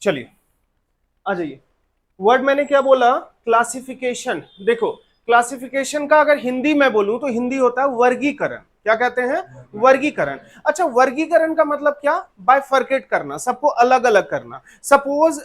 चलिए आ जाइए। वर्ड मैंने क्या बोला? क्लासिफिकेशन। देखो, क्लासिफिकेशन का अगर हिंदी में बोलूं तो हिंदी होता है वर्गीकरण। क्या कहते हैं? वर्गीकरण। अच्छा, वर्गीकरण का मतलब क्या? बाइफर्केट करना, सबको अलग अलग करना। सपोज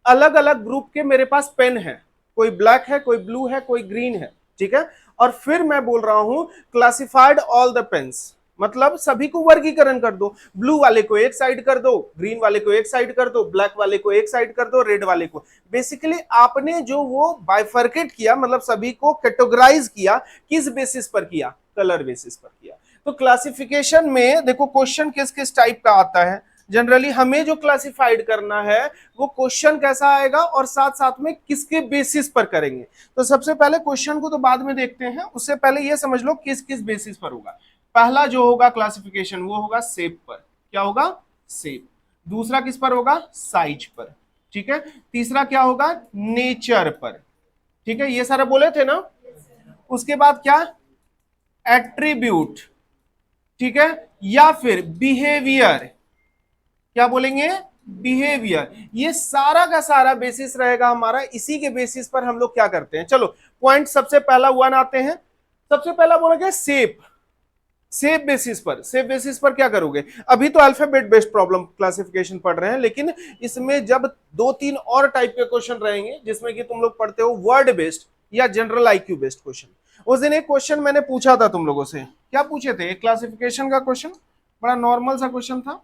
अलग अलग ग्रुप के मेरे पास पेन है, कोई ब्लैक है, कोई ब्लू है, कोई ग्रीन है, ठीक है। और फिर मैं बोल रहा हूं क्लासिफाइड ऑल द पेन्स, मतलब सभी को वर्गीकरण कर दो। ब्लू वाले को एक साइड कर दो, ग्रीन वाले को एक साइड कर दो, ब्लैक वाले को एक साइड कर दो, रेड वाले को। बेसिकली आपने जो वो बाइफर्केट किया, मतलब सभी को कैटेगराइज किया, किस बेसिस पर किया? कलर बेसिस पर किया। तो क्लासिफिकेशन में देखो क्वेश्चन किस किस टाइप का आता है। जनरली हमें जो क्लासिफाइड करना है वो क्वेश्चन कैसा आएगा और साथ साथ में किसके बेसिस पर करेंगे। तो सबसे पहले क्वेश्चन को तो बाद में देखते हैं, उससे पहले ये समझ लो किस किस बेसिस पर होगा। पहला जो होगा क्लासिफिकेशन वो होगा शेप पर। क्या होगा? शेप। दूसरा किस पर होगा? साइज पर। ठीक है। तीसरा क्या होगा? नेचर पर। ठीक है, ये सारे बोले थे ना। उसके बाद क्या? एट्रीब्यूट। ठीक है, या फिर बिहेवियर। क्या बोलेंगे? बिहेवियर। ये सारा का सारा बेसिस रहेगा हमारा, इसी के बेसिस पर हम लोग क्या करते हैं। चलो पॉइंट सबसे पहला वन आते हैं। सबसे पहला बोला गया शेप। शेप बेसिस पर, शेप बेसिस पर क्या करोगे? अभी तो अल्फाबेट बेस्ड प्रॉब्लम क्लासिफिकेशन पढ़ रहे हैं, लेकिन इसमें जब दो तीन और टाइप के क्वेश्चन रहेंगे जिसमें कि तुम लोग पढ़ते हो वर्ड बेस्ड या जनरल आईक्यू बेस्ड क्वेश्चन। उस दिन एक क्वेश्चन मैंने पूछा था तुम लोगों से। क्या पूछे थे? एक क्लासिफिकेशन का क्वेश्चन, बड़ा नॉर्मल सा क्वेश्चन था।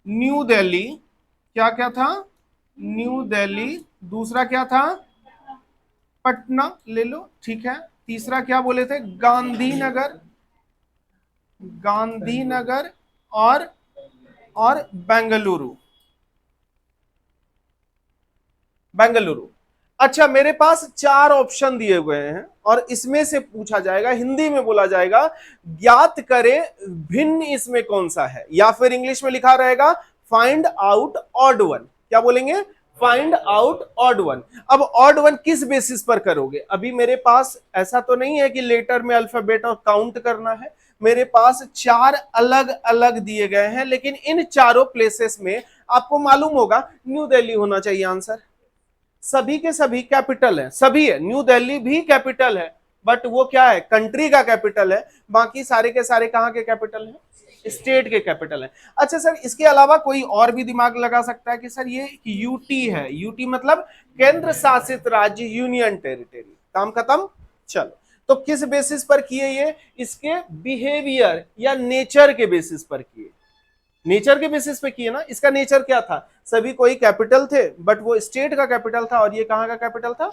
न्यू दिल्ली, क्या क्या था? न्यू दिल्ली। दूसरा क्या था? पटना ले लो, ठीक है। तीसरा क्या बोले थे? गांधीनगर। गांधीनगर और बेंगलुरु। बेंगलुरु। अच्छा, मेरे पास चार ऑप्शन दिए हुए हैं और इसमें से पूछा जाएगा, हिंदी में बोला जाएगा ज्ञात करे भिन्न इसमें कौन सा है, या फिर इंग्लिश में लिखा रहेगा फाइंड आउट ऑड वन। क्या बोलेंगे? Find out odd one. अब ऑड वन किस बेसिस पर करोगे? अभी मेरे पास ऐसा तो नहीं है कि लेटर में अल्फाबेट और काउंट करना है। मेरे पास चार अलग अलग दिए गए हैं, लेकिन इन चारों प्लेसेस में आपको मालूम होगा न्यू दिल्ली होना चाहिए आंसर। सभी के सभी कैपिटल है, सभी है। न्यू दिल्ली भी कैपिटल है, बट वो क्या है? कंट्री का कैपिटल है। बाकी सारे के सारे कहां के कैपिटल है? स्टेट के कैपिटल है। अच्छा सर, इसके अलावा कोई और भी दिमाग लगा सकता है कि सर ये यूटी है। यूटी मतलब केंद्र शासित राज्य, यूनियन टेरिटरी। काम खत्म। चलो, तो किस बेसिस पर किए ये? इसके बिहेवियर या नेचर के बेसिस पर किए। नेचर के बेसिस पे किए ना। इसका नेचर क्या था? सभी कोई कैपिटल थे, बट वो स्टेट का कैपिटल था और ये कहां का कैपिटल था?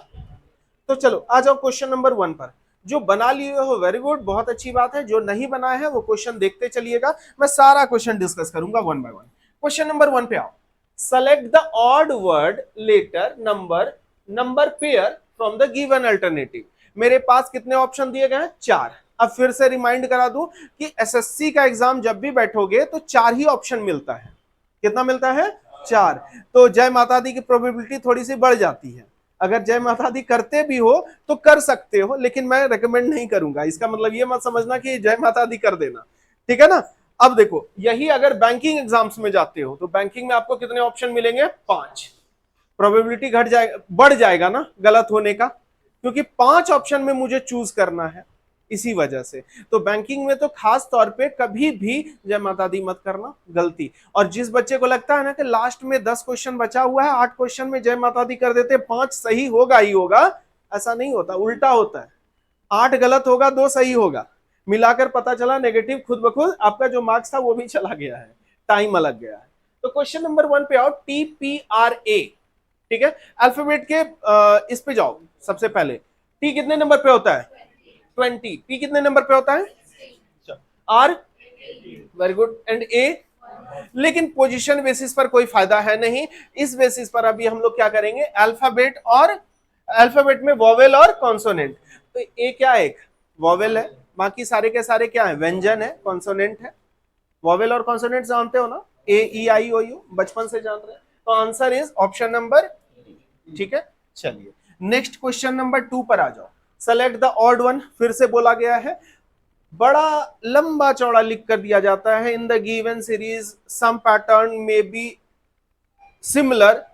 तो चलो आ जाओ क्वेश्चन नंबर वन पर। जो बना लिए हो वेरी गुड, बहुत अच्छी बात है। जो नहीं बनाया है वो क्वेश्चन देखते चलिएगा, मैं सारा क्वेश्चन डिस्कस करूंगा one by one. Question number one पे आओ। Select the odd word letter number number pair from the given alternative. मेरे पास कितने ऑप्शन दिए गए हैं? चार। अब फिर से रिमाइंड करा दूं कि एसएससी का एग्जाम जब भी बैठोगे तो चार ही ऑप्शन मिलता है। कितना मिलता है? चार। तो जय माता दी की प्रोबेबिलिटी थोड़ी सी बढ़ जाती है। अगर जय माता दी करते भी हो तो कर सकते हो, लेकिन मैं रेकमेंड नहीं करूंगा। इसका मतलब ये मत समझना कि जय माता दी कर देना, ठीक है ना। अब देखो, यही अगर बैंकिंग एग्जाम्स में जाते हो तो बैंकिंग में आपको कितने ऑप्शन मिलेंगे? पांच। प्रोबेबिलिटी घट जाएगा, बढ़ जाएगा ना गलत होने का, क्योंकि पांच ऑप्शन में मुझे चूज करना है, इसी वजह से। तो बैंकिंग में तो खास तौर पे कभी भी जय माता दी मत करना, गलती। और जिस बच्चे को लगता है ना कि लास्ट में 10 क्वेश्चन बचा हुआ है, 8 क्वेश्चन में जय माता दी कर देते, 5 सही होगा ही होगा, ऐसा नहीं होता, उल्टा होता है। 8 गलत होगा, 2 सही होगा, मिलाकर पता चला नेगेटिव खुद ब खुद आपका जो मार्क्स था वो भी चला गया है, टाइम अलग गया है। तो क्वेश्चन नंबर वन पे आओ, TPRA। ठीक है, अल्फाबेट के इस पे जाओ। सबसे पहले टी कितने नंबर पे होता है? 20। पी कितने नंबर पे होता है? R, very good. And A? लेकिन पोजीशन बेसिस पर कोई फायदा है नहीं। इस बेसिस पर अभी हम लोग क्या करेंगे? अल्फाबेट और अल्फाबेट में वोवेल और कॉन्सोनेंट। तो ए क्या? एक वोवेल है, बाकी सारे के सारे क्या है? व्यंजन है, कॉन्सोनेंट है। वोवेल और कॉन्सोनेंट जानते हो ना, ए ई आई ओ यू, बचपन से जान रहे हैं। तो आंसर इज ऑप्शन नंबर, ठीक है। चलिए नेक्स्ट क्वेश्चन नंबर टू पर आ जाओ। सेलेक्ट द ऑड वन, फिर से बोला गया है, बड़ा लंबा चौड़ा लिख कर दिया जाता है। In the given series some pattern में बी सिमिलर।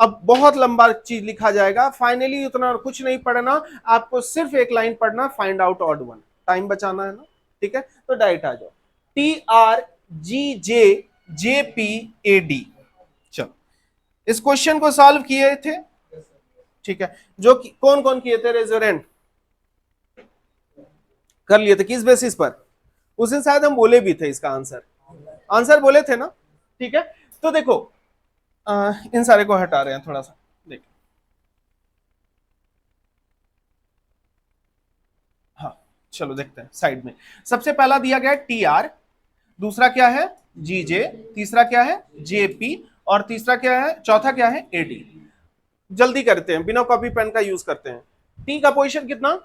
अब बहुत लंबा चीज लिखा जाएगा, फाइनली उतना कुछ नहीं पढ़ना, आपको सिर्फ एक लाइन पढ़ना, find out odd one, time बचाना है ना, ठीक है। तो डायरेक्ट आ जाओ, TRGJJPAD। चलो इस क्वेश्चन को सॉल्व किए थे, ठीक है। जो कौन कौन किए थे, रेजोरेंट कर लिए थे, किस बेसिस पर? उस दिन शायद हम बोले भी थे इसका आंसर बोले थे ना, ठीक है। तो देखो इन सारे को हटा रहे हैं थोड़ा सा, देखो हाँ चलो देखते हैं साइड में। सबसे पहला दिया गया है TR, दूसरा क्या है GJ, तीसरा क्या है JP, और तीसरा क्या है, चौथा क्या है AD। जल्दी करते हैं, बिना कॉपी पेन का यूज करते हैं। T का पोजीशन कितना,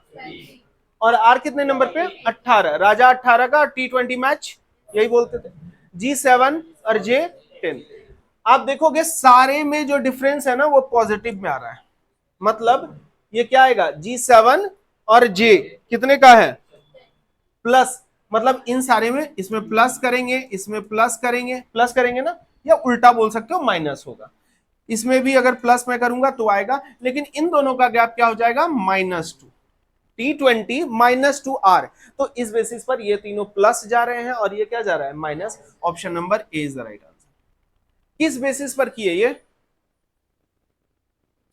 और R कितने नंबर पे, 18, राजा 18 का T20 मैच, यही बोलते थे। G7 और J10। आप देखोगे सारे में जो डिफरेंस है ना वो पॉजिटिव में आ रहा है, मतलब ये क्या आएगा, G7 और J कितने का है, प्लस, मतलब इन सारे में इसमें प्लस करेंगे, इसमें प्लस करेंगे ना, या उल्टा बोल सकते हो माइनस होगा। इसमें भी अगर प्लस में करूंगा तो आएगा, लेकिन इन दोनों का गैप क्या हो जाएगा, -2, T20 -2R। तो इस बेसिस पर ये तीनों प्लस जा रहे हैं और ये क्या जा रहा है, minus. Option number A is the right answer. किस बेसिस पर किए ये,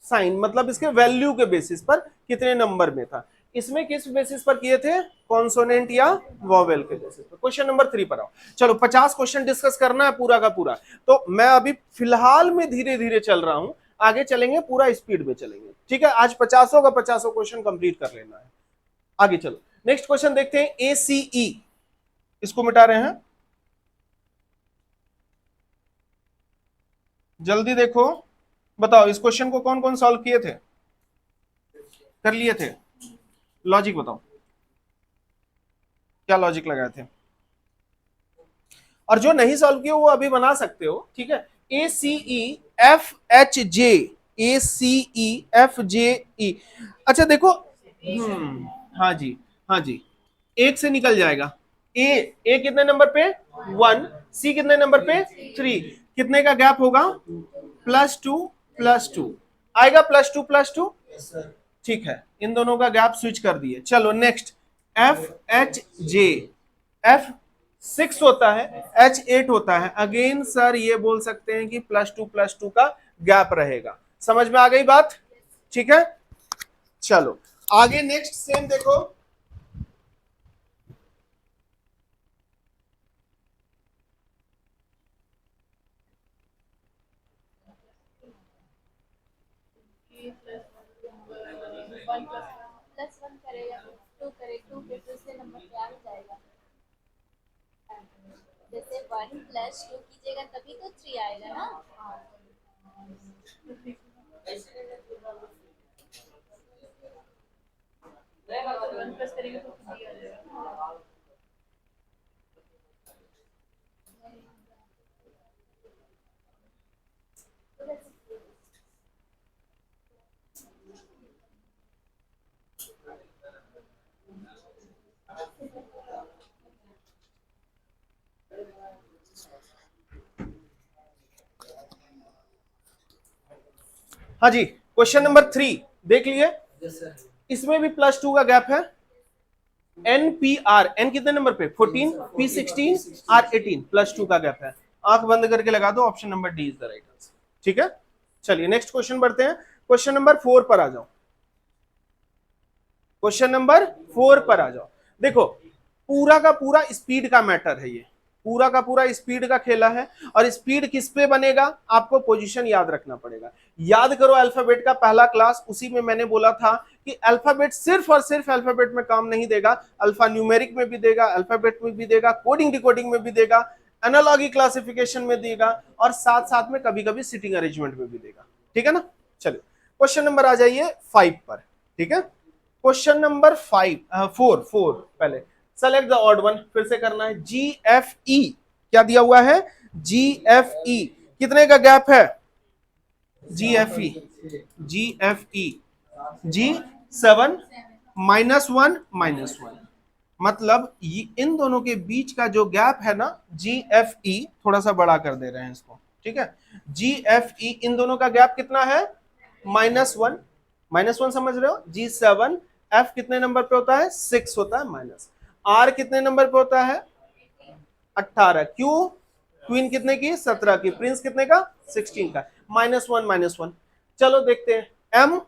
साइन, मतलब इसके वैल्यू के बेसिस पर कितने नंबर में था। इसमें किस बेसिस पर किए थे, कॉन्सोनेंट या वॉवेल के बेसिस पर। क्वेश्चन नंबर 3 पर आओ। चलो 50 क्वेश्चन डिस्कस करना है पूरा का पूरा, तो मैं अभी फिलहाल में धीरे धीरे चल रहा हूं, आगे चलेंगे पूरा स्पीड में चलेंगे, ठीक है। आज 50 का 50 क्वेश्चन कंप्लीट कर लेना है। आगे चलो नेक्स्ट क्वेश्चन देखते हैं, ACE, इसको मिटा रहे हैं, जल्दी देखो, बताओ इस क्वेश्चन को कौन कौन सॉल्व किए थे, कर लिए थे, लॉजिक बताओ क्या लॉजिक लगाए थे, और जो नहीं सॉल्व किए वो अभी बना सकते हो, ठीक है। ACEFHJ, ACEFJE। अच्छा देखो, हाँ जी, हाँ जी, एक से निकल जाएगा। ए कितने नंबर पे, 1, सी कितने नंबर पे, 3, कितने का गैप होगा, +2 आएगा, +2 ठीक है। इन दोनों का गैप स्विच कर दिए। चलो नेक्स्ट, FHJ, F6 होता है, H8 होता है। अगेन सर ये बोल सकते हैं कि +2 का गैप रहेगा। समझ में आ गई बात, ठीक है। चलो आगे नेक्स्ट सेम देखो, +1 करे या 2 करे, 2 के फिर से नंबर क्या हो जाएगा, जैसे 1 + 2 कीजिएगा तभी तो 3 आएगा ना। हाँ जी। क्वेश्चन नंबर 3 देख लिए, इसमें भी +2 का गैप है। NPR, N कितने नंबर पे, 14, P16, R18, +2 का गैप है। आंख बंद करके लगा दो, option number D is the right answer, ठीक है। चलिए नेक्स्ट क्वेश्चन बढ़ते हैं, क्वेश्चन नंबर 4 पर आ जाओ। क्वेश्चन नंबर 4 पर आ जाओ। देखो पूरा का पूरा स्पीड का मैटर है, ये पूरा का पूरा स्पीड का खेला है, और स्पीड किस पे बनेगा, आपको पोजीशन याद रखना पड़ेगा। याद करो अल्फाबेट का पहला क्लास, उसी में मैंने बोला था कि अल्फाबेट सिर्फ और सिर्फ अल्फाबेट में काम नहीं देगा, अल्फा न्यूमेरिक में भी देगा, अल्फाबेट में भी देगा, कोडिंग डिकोडिंग में भी देगा, एनालॉगी क्लासिफिकेशन में देगा, और साथ साथ में कभी कभी सिटिंग अरेंजमेंट में भी देगा, ठीक है ना। चलिए क्वेश्चन नंबर आ जाइए 5 पर, ठीक है। क्वेश्चन नंबर 4 पहले सेलेक्ट द ऑड वन, फिर से करना है। GFE क्या दिया हुआ है, GFE कितने का गैप है, GFE G7 -1 मतलब इन दोनों के बीच का जो गैप है ना, GFE, थोड़ा सा बड़ा कर दे रहे हैं इसको, ठीक है। GFE इन दोनों का गैप कितना है, -1, -1 समझ रहे हो। G7F कितने नंबर पे होता है, 6 होता है माइनस। R कितने नंबर पे होता है, 18। क्यों, क्वीन कितने की, 17 की। प्रिंस कितने का, 16 का। -1 चलो देखते हैं। M,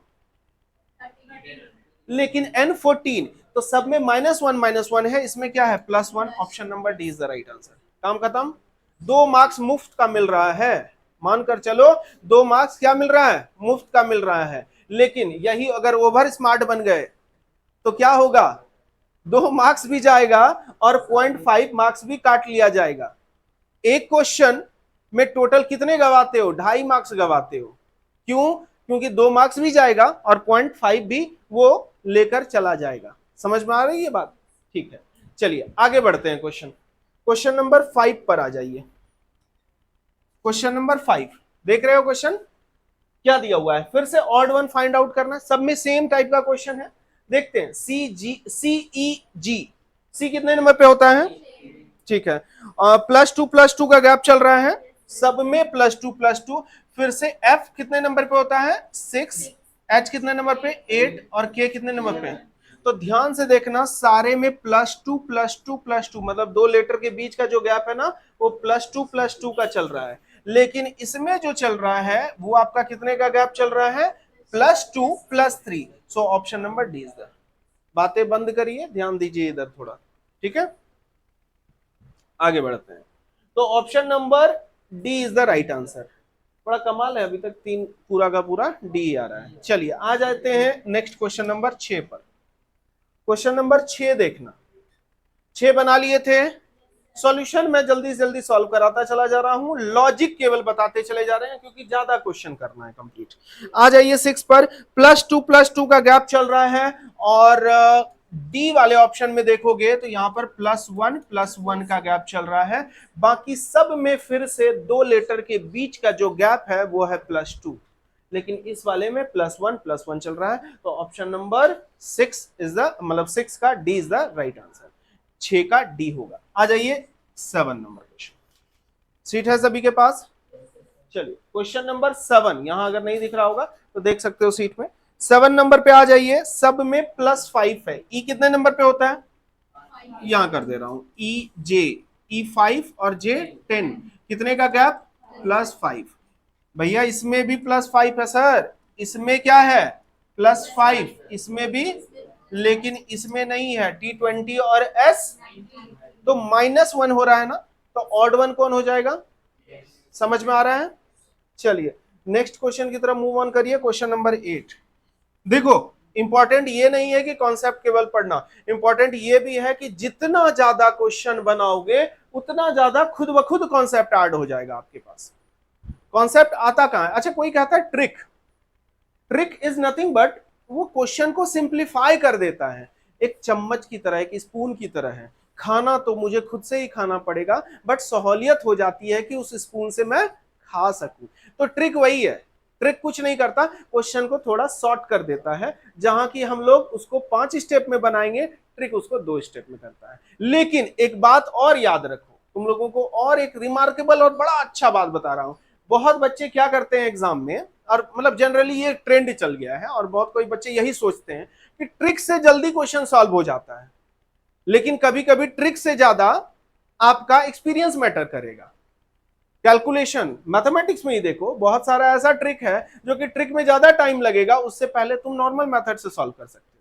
लेकिन N14, तो सब में -1 है, इसमें क्या है, +1। Option number D is the right answer. काम खत्म। 2 मार्क्स मुफ्त का मिल रहा है, मानकर चलो 2 मार्क्स क्या मिल रहा है, मुफ्त का मिल रहा है। लेकिन यही अगर ओवर स्मार्ट बन गए तो क्या होगा, 2 मार्क्स भी जाएगा और 0.5 मार्क्स भी काट लिया जाएगा। एक क्वेश्चन में टोटल कितने गवाते हो, 2.5 मार्क्स गवाते हो। क्यों, क्योंकि 2 मार्क्स भी जाएगा और 0.5 भी वो लेकर चला जाएगा। समझ में आ रही है बात, ठीक है। चलिए आगे बढ़ते हैं। क्वेश्चन नंबर 5 पर आ जाइए। क्वेश्चन नंबर 5 देख रहे हो, क्वेश्चन क्या दिया हुआ है, फिर से ऑड वन फाइंड आउट करना। सब में सेम टाइप का क्वेश्चन है, देखते हैं। CEG, सी कितने नंबर पे होता है, ठीक है। +2 का गैप चल रहा है, सब में +2। फिर से F कितने नंबर पे होता है, 6। H कितने नंबर पे, 8। और K कितने नंबर पे। तो ध्यान से देखना, सारे में +2 मतलब 2 लेटर के बीच का जो गैप है ना, वो +2 का चल रहा है। लेकिन इसमें जो चल रहा है वो आपका कितने का गैप चल रहा है, +2 + 3। सो option number D is the. बातें बंद करिए, ध्यान दीजिए इधर थोड़ा, ठीक है। आगे बढ़ते हैं। तो option number D is the right answer. बड़ा कमाल है, अभी तक 3 पूरा का पूरा डी आ रहा है। चलिए आ जाते हैं नेक्स्ट क्वेश्चन नंबर 6 पर। क्वेश्चन नंबर 6 देखना, 6 बना लिए थे। सॉल्यूशन मैं जल्दी से जल्दी सॉल्व कराता चला जा रहा हूं, लॉजिक केवल बताते चले जा रहे हैं क्योंकि ज्यादा क्वेश्चन करना है कंप्लीट। आ जाइए 6 पर। +2 का गैप चल रहा है और डी वाले ऑप्शन में देखोगे तो यहां पर +1 का गैप चल रहा है। बाकी सब में फिर से 2 लेटर के बीच का जो गैप है वो है +2, लेकिन इस वाले में +1 चल रहा है। तो ऑप्शन नंबर 6 इज द, मतलब 6 का D is the right answer. 6 का डी होगा। आ जाइए 7 नंबर क्वेश्चन। सीट है सभी के पास। चलिए क्वेश्चन नंबर 7, यहां अगर नहीं दिख रहा होगा तो देख सकते हो सीट में। 7 नंबर पे आ जाइए। सब में +5 है। ई कितने नंबर पे होता है, यहां कर दे रहा हूं, E5 और J10 कितने का गैप, +5। भैया इसमें भी +5 है सर, इसमें क्या है, +5, इसमें भी, लेकिन इसमें नहीं है। T20 और S तो -1 हो रहा है ना, तो ऑड वन कौन हो जाएगा, समझ में आ रहा है। चलिए नेक्स्ट क्वेश्चन की तरफ मूव ऑन करिए। क्वेश्चन नंबर 8 देखो, इंपॉर्टेंट ये नहीं है कि कॉन्सेप्ट केवल पढ़ना, इंपॉर्टेंट ये भी है कि जितना ज्यादा क्वेश्चन बनाओगे उतना ज्यादा खुद ब खुद कॉन्सेप्ट ऐड हो जाएगा आपके पास। कॉन्सेप्ट आता कहां है, अच्छा कोई कहता है ट्रिक इज नथिंग बट वो क्वेश्चन को सिंप्लीफाई कर देता है। एक चम्मच की तरह, एक स्पून की तरह है। खाना तो मुझे खुद से ही खाना पड़ेगा, बट सहूलियत हो जाती है कि उस स्पून से मैं खा सकूं। तो ट्रिक वही है, ट्रिक कुछ नहीं करता, क्वेश्चन को थोड़ा शॉर्ट कर देता है। जहां की हम लोग उसको 5 स्टेप में बनाएंगे, ट्रिक उसको 2 स्टेप में करता है। लेकिन एक बात और याद रखो, तुम लोगों को और एक रिमार्केबल और बड़ा अच्छा बात बता रहा हूं। बहुत बच्चे क्या करते हैं एग्जाम में, और मतलब जनरली ये ट्रेंड चल गया है, और बहुत कोई बच्चे यही सोचते हैं कि ट्रिक से जल्दी क्वेश्चन सॉल्व हो जाता है। लेकिन कभी कभी ट्रिक से ज्यादा आपका एक्सपीरियंस मैटर करेगा। कैलकुलेशन मैथमेटिक्स में ही देखो, बहुत सारा ऐसा ट्रिक है जो कि ट्रिक में ज्यादा टाइम लगेगा, उससे पहले तुम नॉर्मल मेथड से सॉल्व कर सकते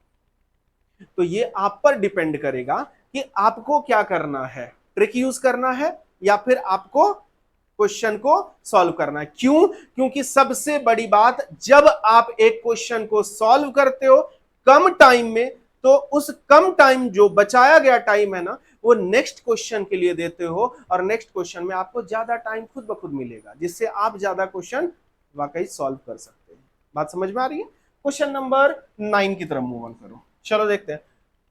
हो। तो ये आप पर डिपेंड करेगा कि आपको क्या करना है, ट्रिक यूज करना है या फिर आपको क्वेश्चन को सॉल्व करना है। क्यों, क्योंकि सबसे बड़ी बात, जब आप एक क्वेश्चन को सॉल्व करते हो कम टाइम में, तो उस कम टाइम जो बचाया गया टाइम है ना, वो नेक्स्ट क्वेश्चन के लिए देते हो, और नेक्स्ट क्वेश्चन में आपको ज्यादा टाइम खुद ब खुद मिलेगा, जिससे आप ज्यादा क्वेश्चन वाकई सॉल्व कर सकते हैं। बात समझ में आ रही है। क्वेश्चन नंबर 9 की तरफ मूव ऑन करो। चलो देखते हैं।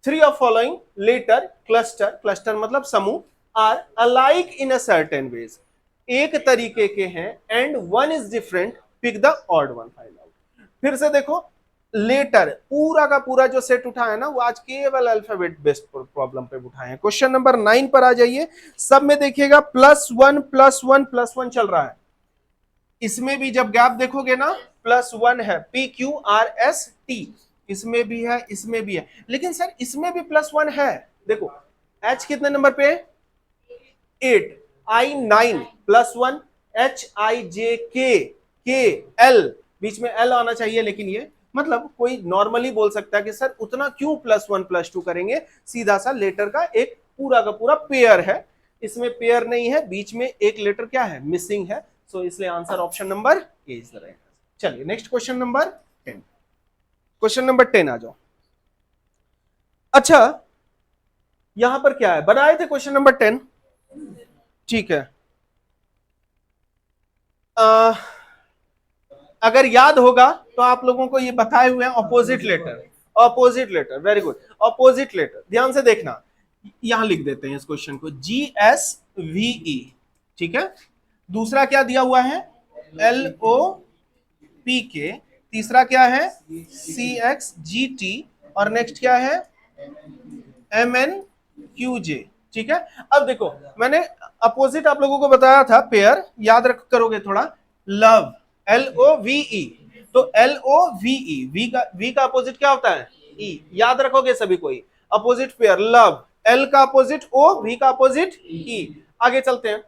3 ऑफ फॉलोइंग लेटर क्लस्टर मतलब समूह are alike in a certain ways, एक तरीके के हैं, and 1 is different, pick the odd one, find out. फिर से देखो, लेटर पूरा का पूरा जो सेट उठाया ना, वो आज केवल अल्फाबेट बेस्ड प्रॉब्लम पे उठाए हैं। क्वेश्चन नंबर 9 पर आ जाइए। सब में देखिएगा +1 +1 +1 चल रहा है। इसमें भी जब गैप देखोगे ना +1 है, PQRST, इसमें भी है, इसमें भी है, लेकिन सर इसमें भी +1 है। देखो H कितने नंबर पे है? 8, I 9 +1, HIJK बीच में L आना चाहिए, लेकिन ये मतलब कोई नॉर्मली बोल सकता है कि सर उतना क्यों +1 +2 करेंगे, सीधा सा लेटर का एक पूरा का पूरा पेयर है, इसमें पेयर नहीं है, बीच में एक लेटर क्या है, मिसिंग है। सो इसलिए answer option number A is the right answer. चलिए next question number 10, question number 10 आ जाओ। अच्छा यहां पर क्या है, बनाए थे क्वेश्चन नंबर 10, ठीक है। अगर याद होगा तो आप लोगों को ये बताए हुए हैं opposite letter, opposite letter, very good, opposite letter, ध्यान से देखना, यहां लिख देते हैं इस क्वेश्चन को GSVE, ठीक है। दूसरा क्या दिया हुआ है, LOPK, तीसरा क्या है CXGT, और नेक्स्ट क्या है MNQJ, ठीक है। अब देखो मैंने अपोजिट आप लोगों को बताया था, पेयर याद रख करोगे थोड़ा, लव LOVE, तो LOVE, V का अपोजिट क्या होता है, E, याद रखोगे सभी कोई, अपोजिट पेयर लव, L का अपोजिट O, V का अपोजिट E। आगे चलते हैं,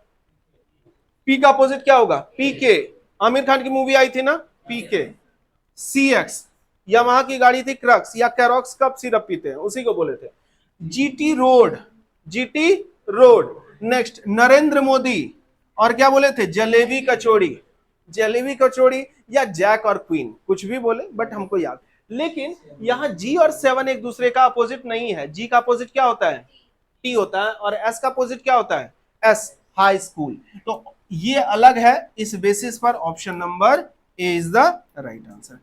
P का अपोजिट क्या होगा, PK, आमिर खान की मूवी आई थी ना PK। CX, यामाहा की गाड़ी थी क्रक्स, या कैरोक्स कप सिरप पीते हैं उसी को बोले थे। GT road, GT road, next Narendra Modi, और क्या बोले थे, जलेबी कचौड़ी, जलेबी कचौड़ी, या जैक और क्वीन, कुछ भी बोले बट हमको याद। लेकिन यहां G और 7 एक दूसरे का अपोजिट नहीं है, G का अपोजिट क्या होता है, T होता है, और S का अपोजिट क्या होता है, S, हाई स्कूल। तो ये अलग है, इस बेसिस पर option number A is the right answer.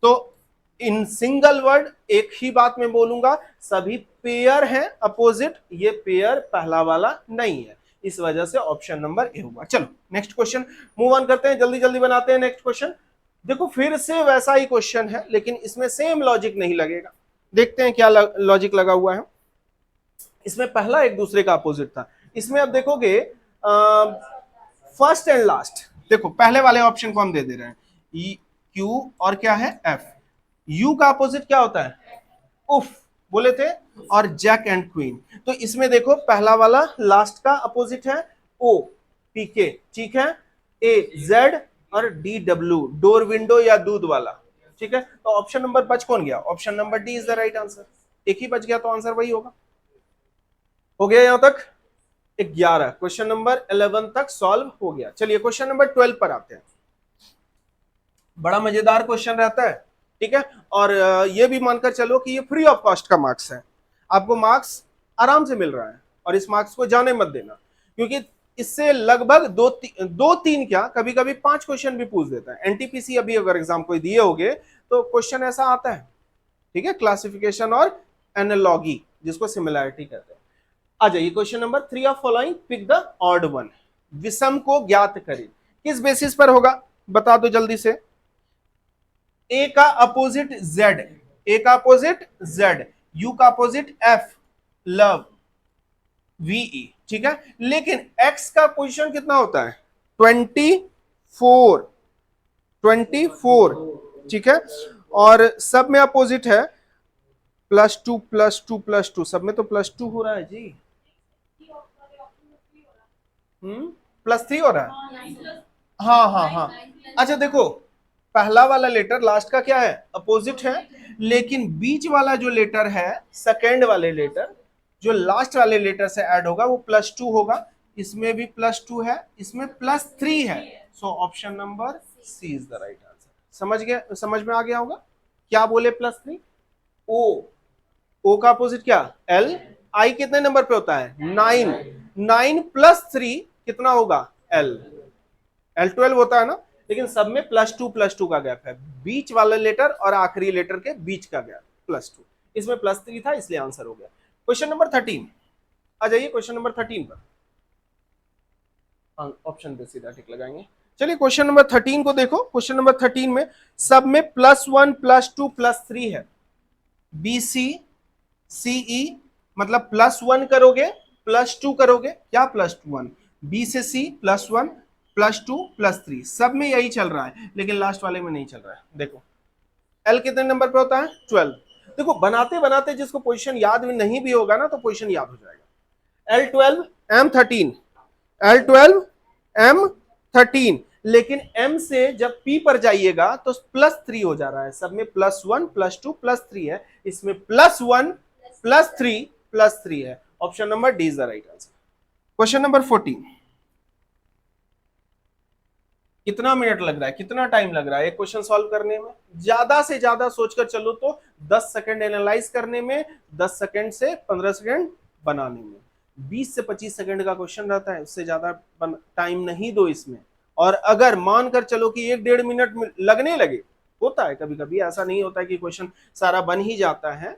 तो इन सिंगल वर्ड एक ही बात में बोलूंगा, सभी पेयर हैं अपोजिट, ये पेयर पहला वाला नहीं है, इस वजह से ऑप्शन नंबर ए होगा। चलो नेक्स्ट क्वेश्चन मूव ऑन करते हैं, जल्दी जल्दी बनाते हैं नेक्स्ट क्वेश्चन। देखो फिर से वैसा ही क्वेश्चन है, लेकिन इसमें सेम लॉजिक नहीं लगेगा, देखते हैं क्या लॉजिक लगा हुआ है। इसमें पहला एक दूसरे का अपोजिट था, इसमें अब देखोगे फर्स्ट एंड लास्ट, देखो पहले वाले ऑप्शन को हम दे रहे हैं Q और क्या है F, U का अपोजिट क्या होता है, उफ बोले थे, और जैक एंड क्वीन। तो इसमें देखो पहला वाला लास्ट का अपोजिट है O, PK, ठीक है, A Z, और DW डोर विंडो या दूध वाला, ठीक है। तो ऑप्शन नंबर बच कौन गया, option number D is the right answer, एक ही बच गया तो आंसर वही होगा। हो गया यहां तक 11, क्वेश्चन नंबर 11 तक सॉल्व हो गया। चलिए क्वेश्चन नंबर 12 पर आते हैं, बड़ा मजेदार क्वेश्चन रहता है, ठीक है, और ये भी मानकर चलो कि ये फ्री ऑफ कॉस्ट का मार्क्स है, आपको मार्क्स आराम से मिल रहा है, और इस मार्क्स को जाने मत देना, क्योंकि इससे लगभग दो तीन क्या कभी कभी 5 क्वेश्चन भी पूछ देता है। एनटीपीसी अभी अगर एग्जाम कोई दिए होगे तो क्वेश्चन ऐसा आता है, ठीक है, क्लासिफिकेशन और एनालॉगी, जिसको सिमिलैरिटी कहते हैं। आ जाइए question number 3 of following pick the odd one, विषम को ज्ञात करें, किस बेसिस पर होगा बता दो जल्दी से। ए का अपोजिट Z, ए का अपोजिट Z, U का अपोजिट F, लव, VE, ठीक है, लेकिन X का पोजीशन कितना होता है 24, 24, ठीक है, और सब में अपोजिट है +2 +2 +2, सब में तो +2 हो रहा है जी, +3 हो रहा है, हाँ हाँ हाँ। अच्छा देखो पहला वाला लेटर लास्ट का क्या है अपोजिट है, लेकिन बीच वाला जो लेटर है सेकेंड वाले लेटर जो लास्ट वाले लेटर से ऐड होगा वो +2 होगा, इसमें भी +2 है, इसमें +3 है। So option number C is the right answer. समझ गया, समझ में आ गया होगा क्या बोले +3। ओ का अपोजिट क्या L, I कितने नंबर पे होता है 9, 9 + 3 कितना होगा L, L12 होता है ना, लेकिन सब में +2 का गैप है, बीच वाले लेटर और आखिरी लेटर के बीच का गैप +2, इसमें +3 था इसलिए आंसर हो गया। क्वेश्चन नंबर 13 आ जाइए, क्वेश्चन नंबर 13 पर ऑप्शन पे सीधा टिक लगाएंगे। चलिए क्वेश्चन नंबर 13 को देखो, क्वेश्चन नंबर 13 में सब में +1 +2 +3 है, BC CE मतलब +1 करोगे +2 करोगे, क्या +1, B से C +1 +2 +3, सब में यही चल रहा है, लेकिन लास्ट वाले में नहीं चल रहा है। देखो L कितने नंबर पे होता है? 12। देखो बनाते बनाते जिसको पोजीशन याद भी नहीं भी होगा ना, तो पोजीशन याद हो जाएगा। L12 M13, L12 M13, लेकिन M से जब P पर जाइएगा तो +3 हो जा रहा है, सब में +1 +2 +3 है, इसमें +1 +3 +3 है। Option number D is the right answer. Question number 14, कितना मिनट लग रहा है, कितना टाइम लग रहा है एक क्वेश्चन सॉल्व करने में? ज्यादा से ज्यादा सोचकर चलो तो 10 सेकंड एनालाइज करने में, 10 सेकंड से 15 सेकंड बनाने में, 20 से 25 सेकंड का क्वेश्चन रहता है, उससे ज्यादा टाइम नहीं दो इसमें। और अगर मानकर चलो कि 1-1.5 मिनट लगने लगे, होता है कभी कभी, ऐसा नहीं होता है कि क्वेश्चन सारा बन ही जाता है,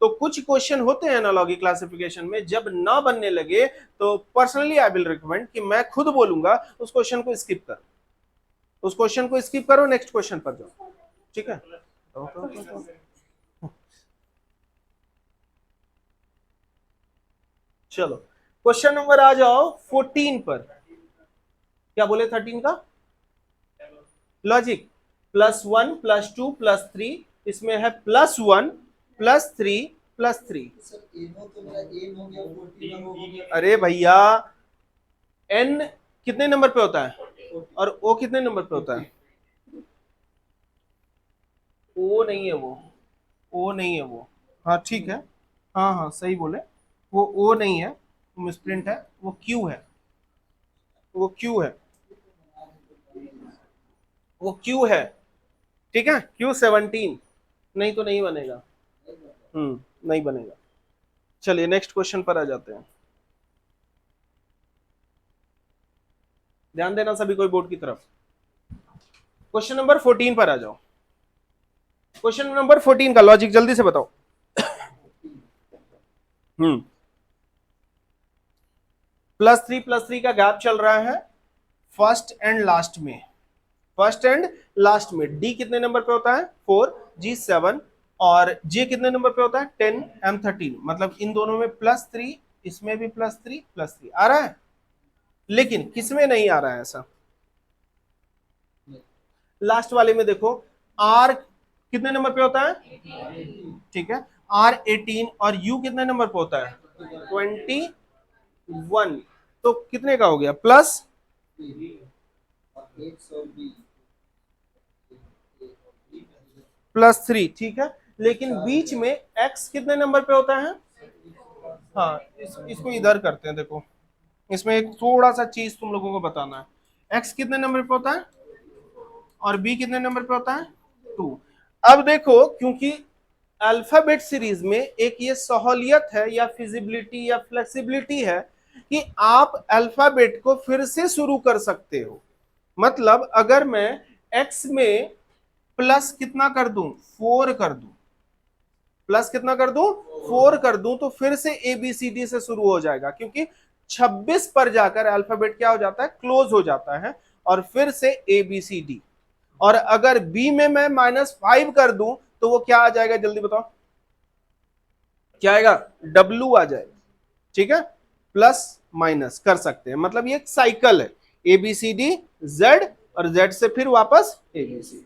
तो कुछ क्वेश्चन होते हैं एनालॉजी क्लासिफिकेशन में जब ना बनने लगे तो पर्सनली आई विल रिकमेंड कि मैं खुद बोलूंगा उस क्वेश्चन को स्किप कर, उस क्वेश्चन को स्किप करो, नेक्स्ट क्वेश्चन पर जाओ, ठीक है? चलो क्वेश्चन नंबर आ जाओ 14 पर। क्या बोले 13 का? लॉजिक +1 +2 +3, इसमें है +1 +3 +3। अरे भैया n कितने नंबर पे होता है और O कितने नंबर पे होता है? O नहीं है वो, O नहीं है वो, हाँ ठीक है, हाँ हाँ सही बोले, वो O नहीं है, वो मिसप्रिंट है, वो Q है, वो Q है, वो Q है, ठीक है, Q17। नहीं तो नहीं बनेगा, नहीं बनेगा। चलिए नेक्स्ट क्वेश्चन पर आ जाते हैं, ध्यान देना सभी कोई बोर्ड की तरफ। क्वेश्चन नंबर 14 पर आ जाओ। क्वेश्चन नंबर 14 का लॉजिक जल्दी से बताओ। +3 का गैप चल रहा है फर्स्ट एंड लास्ट में, फर्स्ट एंड लास्ट में। डी कितने नंबर पे होता है? 4, जी 7, और जे कितने नंबर पे होता है? 10, M13। मतलब इन दोनों में +3, इसमें भी +3 +3 आ रहा है, लेकिन किसमें नहीं आ रहा है ऐसा? लास्ट वाले में देखो, आर कितने नंबर पे होता है? ठीक है, R18, और U कितने नंबर पे होता है? 21। तो कितने का हो गया? +3, ठीक है, लेकिन बीच में X कितने नंबर पे होता है? हाँ इसको इधर करते हैं, देखो इसमें एक थोड़ा सा चीज तुम लोगों को बताना है। X कितने नंबर पे होता है और B कितने नंबर पे होता है? 2। अब देखो, क्योंकि अल्फाबेट सीरीज में एक ये सहूलियत है या फिजिबिलिटी या फ्लेक्सिबिलिटी है कि आप अल्फाबेट को फिर से शुरू कर सकते हो। मतलब अगर मैं x में प्लस कितना कर दूं? 4 कर दूं, प्लस कितना कर दूं? 4 कर दूं, तो फिर से ABCD से शुरू हो जाएगा, क्योंकि 26 पर जाकर अल्फाबेट क्या हो जाता है? क्लोज हो जाता है, और फिर से ABCD। और अगर B में मैं -5 कर दूं तो वो क्या आ जाएगा? जल्दी बताओ क्या आएगा? W आ जाएगा, ठीक है, प्लस माइनस कर सकते हैं, मतलब ये एक साइकिल है, ABCD Z, और Z से फिर वापस ABCD,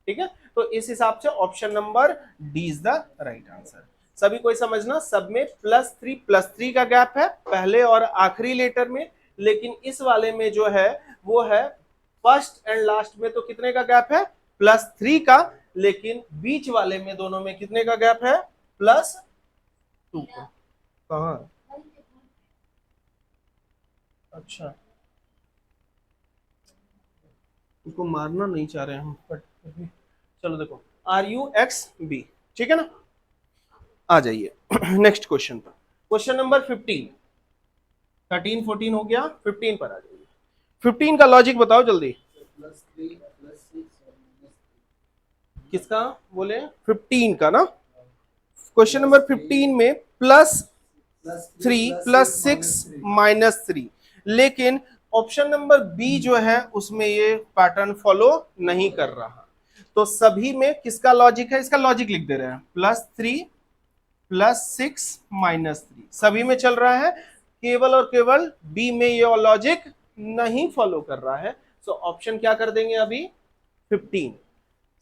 ठीक है। तो इस हिसाब से option number D is the right answer. सभी कोई समझना, सब में +3 का गैप है पहले और आखिरी लेटर में, लेकिन इस वाले में जो है वो है फर्स्ट एंड लास्ट में, तो कितने का गैप है? +3 का, लेकिन बीच वाले में दोनों में कितने का गैप है? +2 का। कहाँ? अच्छा, उसको मारना नहीं चाह रहे हम, बट चलो देखो, RUXB, ठीक है ना। आ जाइए नेक्स्ट क्वेश्चन पर। क्वेश्चन नंबर 15, 13 14 हो गया, 15 पर आ जाइए। 15 का लॉजिक बताओ जल्दी। किसका बोले? 15 का ना। क्वेश्चन नंबर 15 में +3 +6 -3, लेकिन ऑप्शन नंबर बी जो है उसमें ये पैटर्न फॉलो नहीं कर रहा। तो सभी में किसका लॉजिक है? इसका लॉजिक लिख दे रहे हैं, +3 +6 -3 सभी में चल रहा है, केवल और केवल बी में ये लॉजिक नहीं फॉलो कर रहा है, तो ऑप्शन क्या कर देंगे अभी 15।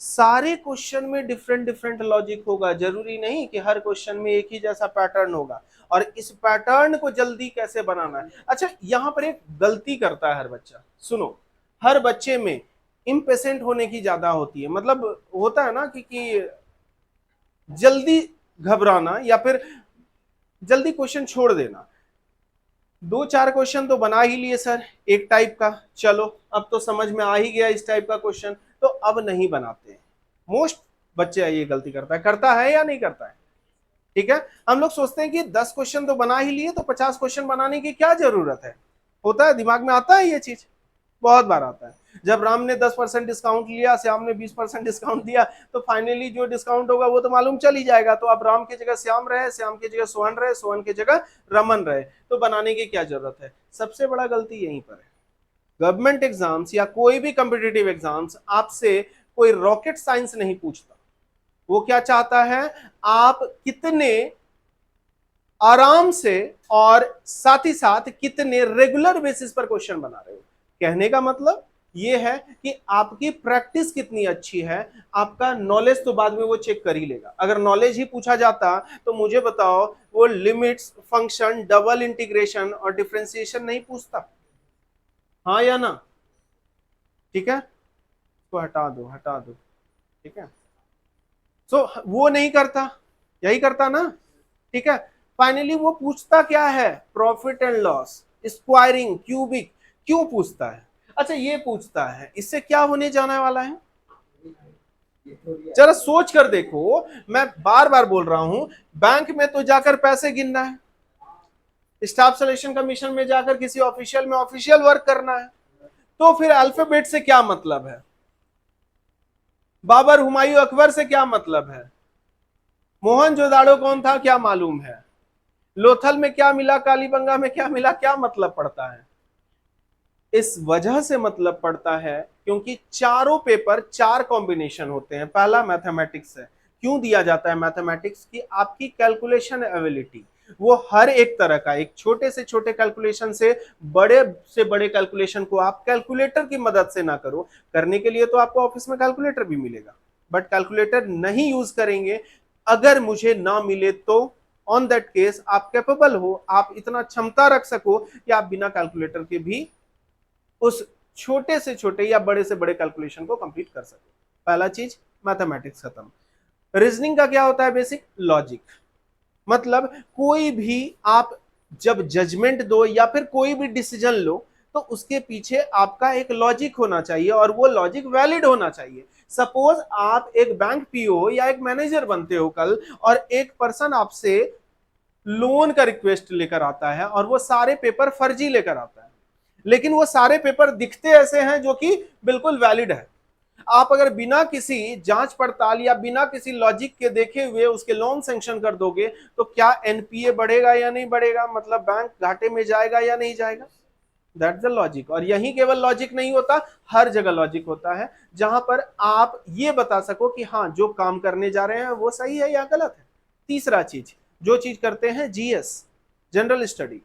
सारे क्वेश्चन में डिफरेंट डिफरेंट लॉजिक होगा, जरूरी नहीं कि हर क्वेश्चन में एक ही जैसा पैटर्न होगा, और इस पैटर्न को जल्दी कैसे बनाना है। अच्छा, यहां पर एक गलती करता है हर बच्चा, सुनो, हर बच्चे में इम्पेशेंट होने की ज्यादा होती है, मतलब होता है ना कि जल्दी घबराना या फिर जल्दी क्वेश्चन छोड़ देना। 2-4 क्वेश्चन तो बना ही लिए सर एक टाइप का, चलो अब तो समझ में आ ही गया इस टाइप का क्वेश्चन, तो अब नहीं बनाते। मोस्ट बच्चे ये गलती करता है या नहीं करता है? ठीक है, हम लोग सोचते हैं कि 10 क्वेश्चन तो बना ही लिए, तो 50 क्वेश्चन बनाने की क्या जरूरत है। होता है, दिमाग में आता है ये चीज, बहुत बार आता है। जब राम ने 10% डिस्काउंट लिया, श्याम ने 20% डिस्काउंट दिया, तो फाइनली जो डिस्काउंट होगा वो तो मालूम चल ही जाएगा। तो अब राम की जगह श्याम रहे, श्याम की जगह सोहन रहे, सोहन की जगह रमन रहे, तो बनाने की क्या जरूरत है। सबसे बड़ा गलती यहीं पर है। गवर्नमेंट एग्जाम्स या कोई भी कॉम्पिटिटिव एग्जाम्स आपसे कोई रॉकेट साइंस नहीं पूछता। वो क्या चाहता है, आप कितने आराम से और साथ ही साथ कितने रेगुलर बेसिस पर क्वेश्चन बना रहे हो। कहने का मतलब ये है कि आपकी प्रैक्टिस कितनी अच्छी है। आपका नॉलेज तो बाद में वो चेक कर ही लेगा। अगर नॉलेज ही पूछा जाता तो मुझे बताओ, वो लिमिट्स, फंक्शन, डबल इंटीग्रेशन और डिफरेंशिएशन नहीं पूछता, हाँ या ना? ठीक है, तो हटा दो हटा दो, ठीक है। सो वो नहीं करता, यही करता ना, ठीक है। फाइनली वो पूछता क्या है, profit and loss, squaring, cubic, क्यों पूछता है? अच्छा, ये पूछता है, इससे क्या होने जाने वाला है, जरा सोच कर देखो। मैं बार बार बोल रहा हूं, बैंक में तो जाकर पैसे गिनना है, स्टाफ सिलेक्शन कमीशन में जाकर किसी ऑफिशियल में ऑफिशियल वर्क करना है, तो फिर अल्फाबेट से क्या मतलब है, बाबर, हुमायूं, अकबर से क्या मतलब है, मोहनजोदाड़ो कौन था क्या मालूम है, लोथल में क्या मिला, कालीबंगा में क्या मिला, क्या मतलब पड़ता है? इस वजह से मतलब पड़ता है क्योंकि चारों पेपर 4 कॉम्बिनेशन होते हैं। पहला मैथमेटिक्स है। क्यों दिया जाता है मैथमेटिक्स? की आपकी कैलकुलेशन एबिलिटी, वो हर एक तरह का, एक छोटे से छोटे कैलकुलेशन से बड़े कैलकुलेशन को आप कैलकुलेटर की मदद से ना करो। करने के लिए तो आपको ऑफिस में कैलकुलेटर भी मिलेगा, बट कैलकुलेटर नहीं यूज करेंगे, अगर मुझे ना मिले तो ऑन दैट केस आप कैपेबल हो, आप इतना क्षमता रख सको कि आप बिना कैलकुलेटर के भी उस छोटे से छोटे या बड़े से बड़े कैलकुलेशन को कंप्लीट कर सके। पहला चीज मैथमेटिक्स खत्म। रीजनिंग का क्या होता है, बेसिक लॉजिक, मतलब कोई भी आप जब जजमेंट दो या फिर कोई भी डिसीजन लो, तो उसके पीछे आपका एक लॉजिक होना चाहिए और वो लॉजिक वैलिड होना चाहिए। सपोज आप एक बैंक पीओ या एक मैनेजर बनते हो कल, और एक पर्सन आपसे लोन का रिक्वेस्ट लेकर आता है और वो सारे पेपर फर्जी लेकर आता है, लेकिन वो सारे पेपर दिखते ऐसे हैं जो कि बिल्कुल वैलिड है। आप अगर बिना किसी जांच पड़ताल या बिना किसी लॉजिक के देखे हुए उसके लोन सैंक्शन कर दोगे, तो क्या एनपीए बढ़ेगा या नहीं बढ़ेगा, मतलब बैंक घाटे में जाएगा या नहीं जाएगा? That's the logic. और यही केवल लॉजिक नहीं होता, हर जगह लॉजिक होता है, जहां पर आप ये बता सको कि हाँ, जो काम करने जा रहे हैं वो सही है या गलत है। तीसरा चीज, जो चीज करते हैं जीएस, जनरल स्टडी।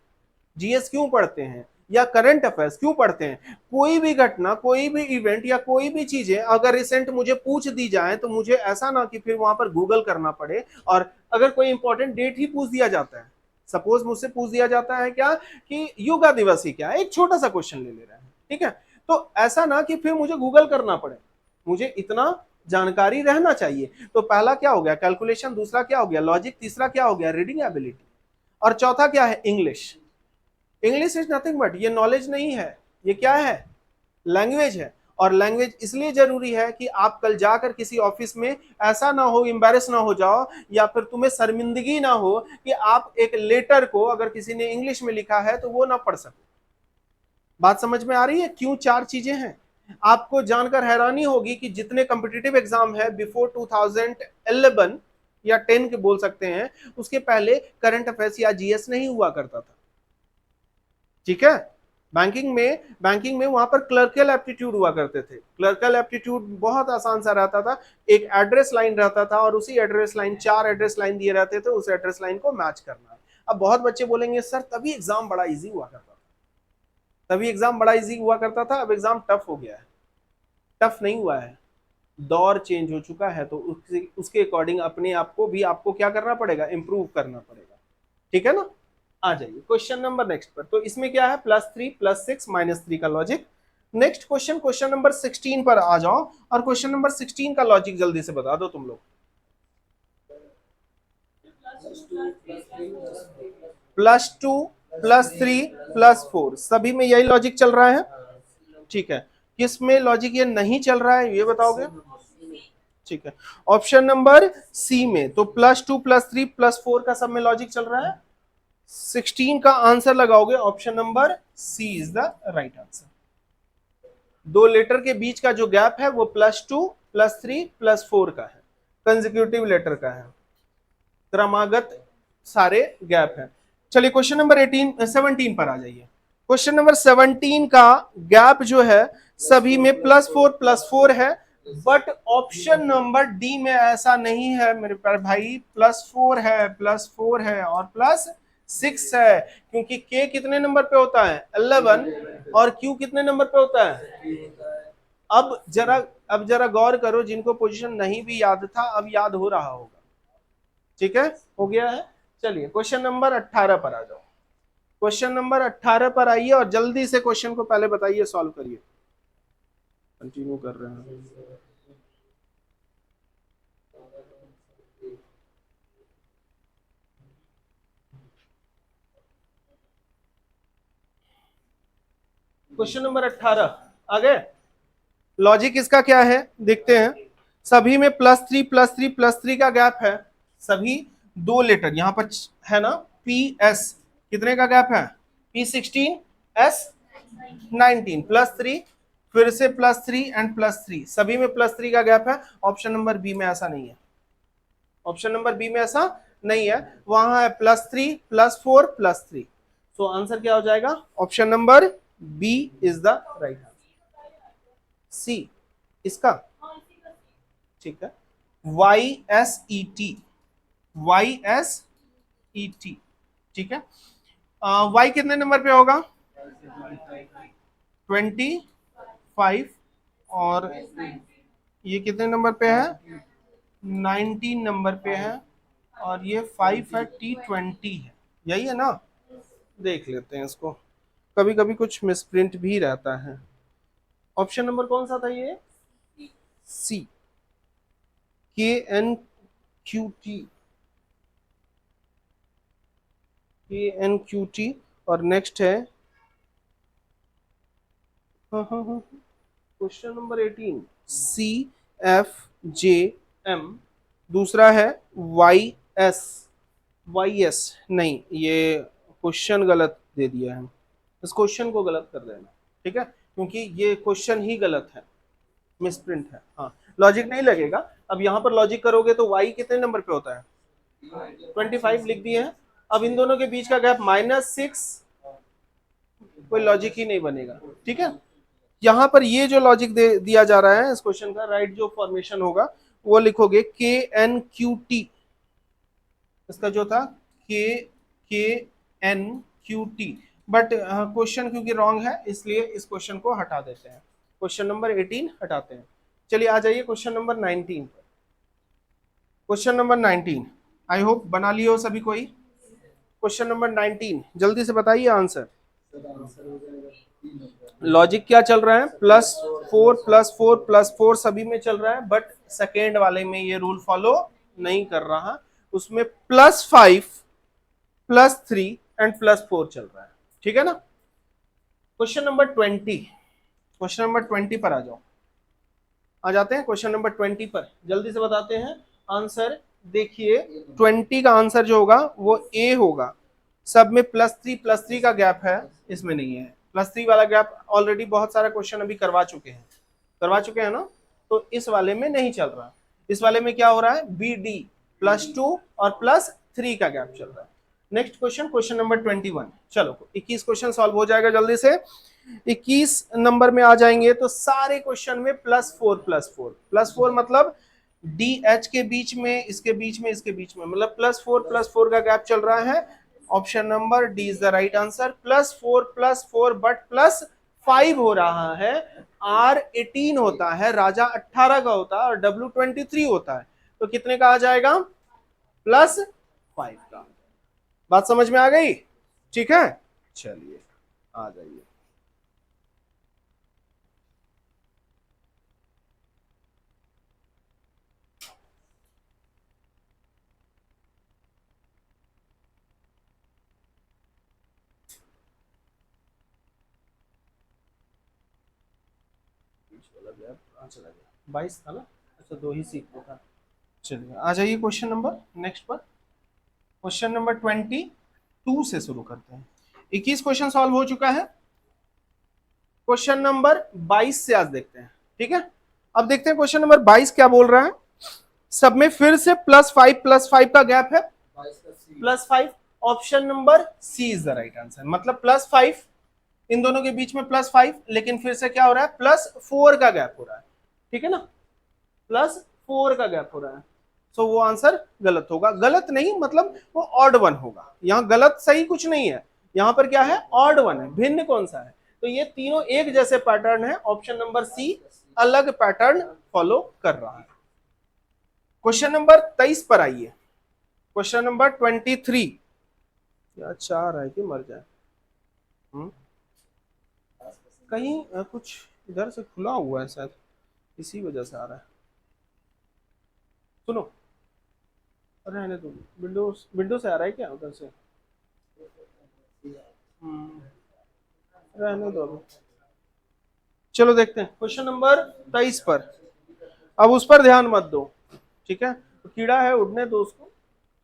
जीएस क्यों पढ़ते हैं या करंट अफेयर्स क्यों पढ़ते हैं? कोई भी घटना, कोई भी इवेंट या कोई भी चीजें अगर रिसेंट मुझे पूछ दी जाए, तो मुझे ऐसा ना कि फिर वहां पर गूगल करना पड़े। और अगर कोई इंपॉर्टेंट डेट ही पूछ दिया जाता है, सपोज मुझसे पूछ दिया जाता है क्या कि योगा दिवस ही क्या है, एक छोटा सा क्वेश्चन ले रहे हैं, ठीक है, तो ऐसा ना कि फिर मुझे गूगल करना पड़े, मुझे इतना जानकारी रहना चाहिए। तो पहला क्या हो गया, कैलकुलेशन, दूसरा क्या हो गया, लॉजिक, तीसरा क्या हो गया, रीडिंग एबिलिटी, और चौथा क्या है, English. English is nothing but, ये नॉलेज नहीं है, ये क्या है, लैंग्वेज है। और लैंग्वेज इसलिए जरूरी है कि आप कल जाकर किसी ऑफिस में ऐसा ना हो, एम्बैरेस ना हो जाओ, या फिर तुम्हें शर्मिंदगी ना हो कि आप एक लेटर को अगर किसी ने इंग्लिश में लिखा है तो वो ना पढ़ सको। बात समझ में आ रही है? क्यों 4 चीजें हैं। आपको जानकर हैरानी होगी कि जितने कॉम्पिटिटिव एग्जाम है बिफोर 2011 या 10 के बोल सकते हैं, उसके पहले करंट अफेयर्स या जीएस नहीं हुआ करता था, ठीक है। बैंकिंग में वहां पर क्लर्कल एप्टीट्यूड हुआ करते थे। क्लर्कल एप्टीट्यूड बहुत आसान सा रहता था, एक एड्रेस लाइन रहता था और उसी एड्रेस लाइन, 4 एड्रेस लाइन दिए रहते थे, उस एड्रेस लाइन को मैच करना है। अब बहुत बच्चे बोलेंगे सर तभी एग्जाम बड़ा इजी हुआ करता था। तभी एग्जाम बड़ा इजी हुआ करता था, अब एग्जाम टफ हो गया है। टफ नहीं हुआ है, दौर चेंज हो चुका है, तो उसके अकॉर्डिंग अपने आप को भी आपको क्या करना पड़ेगा, इंप्रूव करना पड़ेगा। ठीक है ना। आ जाइए क्वेश्चन नंबर नेक्स्ट पर। तो इसमें क्या है, +3 +6 -3 का logic. Next question, question number 16 पर आ जाओ, और क्वेश्चन नंबर 16 का लॉजिक जल्दी से बता दो तुम लोग। +2 +3 +4 सभी में यही लॉजिक चल रहा है। ठीक है, किस में लॉजिक ये नहीं चल रहा है ये बताओगे। ठीक है, ऑप्शन नंबर सी में। तो +2 +3 +4 का सब में लॉजिक चल रहा है। 16 का आंसर लगाओगे, option number C is the right answer. दो लेटर के बीच का जो गैप है वो +2 +3 +4 का है, कंसेक्यूटिव लेटर का है, क्रमागत सारे गैप है। चलिए क्वेश्चन नंबर 17 पर आ जाइए। क्वेश्चन नंबर 17 का गैप जो है सभी में +4 +4 है, बट ऑप्शन नंबर डी में ऐसा नहीं है मेरे प्यारे भाई। +4 है, +4 है और +6 है, क्योंकि के कितने नंबर पे होता है, 11, और क्यू कितने नंबर पे होता है। अब जरा गौर करो, जिनको पोजीशन नहीं भी याद था अब याद हो रहा होगा। ठीक है, हो गया है। चलिए क्वेश्चन नंबर 18 पर आ जाओ। क्वेश्चन नंबर 18 पर आइए और जल्दी से क्वेश्चन को पहले बताइए, सॉल्व करिए। कंटिन्यू कर रहे हैं। क्वेश्चन नंबर 18 आ गए। लॉजिक इसका क्या है देखते हैं। सभी में +3 +3 +3 का गैप है, सभी दो लेटर यहां पर है ना। PS कितने का गैप है, P16 S19 +3, फिर से +3 एंड +3, सभी में +3 का गैप है। ऑप्शन नंबर बी में ऐसा नहीं है, ऑप्शन नंबर बी में ऐसा नहीं है, वहां है +3 +4 +3। सो आंसर क्या हो जाएगा, option number B is the right answer. C इसका, ठीक है। YSET, YSET, ठीक है। Y कितने नंबर पे होगा, 25, और ये कितने नंबर पे है, 19 नंबर पे है, और ये 5 है, T20 है, यही है ना। देख लेते हैं इसको, कभी कभी कुछ मिसप्रिंट भी रहता है। ऑप्शन नंबर कौन सा था ये, सी, KNQT, KNQT। और नेक्स्ट है क्वेश्चन नंबर 18, CFJM। दूसरा है YS नहीं, ये क्वेश्चन गलत दे दिया है, इस क्वेश्चन को गलत कर देना, ठीक है, क्योंकि ये क्वेश्चन ही गलत है, मिसप्रिंट है। हाँ, लॉजिक नहीं लगेगा। अब यहां पर लॉजिक करोगे तो Y कितने नंबर पे होता है, 25 लिख दिए हैं। अब इन दोनों के बीच का गैप -6, कोई लॉजिक ही नहीं बनेगा। ठीक है, यहां पर ये जो लॉजिक दिया जा रहा है इस क्वेश्चन का, राइट जो फॉर्मेशन होगा वो लिखोगे KNQT। इसका जो था KNQT, बट क्वेश्चन क्योंकि रॉन्ग है इसलिए इस क्वेश्चन को हटा देते हैं, क्वेश्चन नंबर 18 हटाते हैं। चलिए आ जाइए क्वेश्चन नंबर 19 पर। क्वेश्चन नंबर 19 आई होप बना लिए हो सभी कोई। क्वेश्चन नंबर 19 जल्दी से बताइए आंसर। लॉजिक क्या चल रहा है, +4 +4 +4 सभी में चल रहा है, बट सेकेंड वाले में ये रूल फॉलो नहीं कर रहा, उसमें +5 +3 एंड +4 चल रहा है। ठीक है ना। क्वेश्चन नंबर 20, क्वेश्चन नंबर 20 पर आ जाओ, आ जाते हैं क्वेश्चन नंबर 20 पर, जल्दी से बताते हैं आंसर। देखिए 20 का आंसर जो होगा वो ए होगा, सब में +3 का गैप है, इसमें नहीं है। +3 वाला गैप ऑलरेडी बहुत सारा क्वेश्चन अभी करवा चुके हैं ना, तो इस वाले में नहीं चल रहा। इस वाले में क्या हो रहा है, BD +2 और +3 का गैप चल रहा है। Next question, question number 21। चलो 21 क्वेश्चन सॉल्व हो जाएगा जल्दी से। 21 नंबर में आ जाएंगे तो सारे क्वेश्चन में +4 +4 मतलब DH के बीच में, इसके बीच में, इसके बीच में, मतलब +4 +4 का गैप चल रहा है। Option number D is the right answer. +4 but +5 हो रहा है। R18 होता है, राजा 18 का होता है और W23 होता है, तो कितने का आ जाएगा? +5 का। बात समझ में आ गई? ठीक है, चलिए आ जाइए। चला गया 22 था ना, अच्छा 2 ही सीखना था। चलिए आ जाइए क्वेश्चन नंबर नेक्स्ट पर। क्वेश्चन नंबर 22 से शुरू करते हैं। 21 क्वेश्चन सॉल्व हो चुका है। क्वेश्चन नंबर 22 से आज देखते हैं, ठीक है। अब देखते हैं क्वेश्चन नंबर 22 क्या बोल रहा है। सब में फिर से +5 का गैप है, +5। Option number C is the right answer, मतलब +5, इन दोनों के बीच में +5, लेकिन फिर से क्या हो रहा है? +4 का गैप हो रहा है, ठीक है ना, +4 का गैप हो रहा है। सो वो आंसर गलत होगा। गलत नहीं, मतलब वो ऑड वन होगा। यहां गलत सही कुछ नहीं है, यहां पर क्या है? ऑड वन है। भिन्न कौन सा है? तो ये तीनों एक जैसे पैटर्न है। ऑप्शन नंबर सी अलग पैटर्न फॉलो कर रहा है। क्वेश्चन नंबर 23 पर आइए। Question number 23। क्या चाह रहा है कि मर जाए? कहीं कुछ इधर से खुला हुआ है शायद, इसी वजह से आ रहा है। सुनो, रहने दो। विंडो से आ रहा है क्या उधर से? रहने दो अभी। चलो देखते हैं क्वेश्चन नंबर 23 पर। अब उस पर ध्यान मत दो, ठीक है। तो कीड़ा है, उड़ने दो उसको,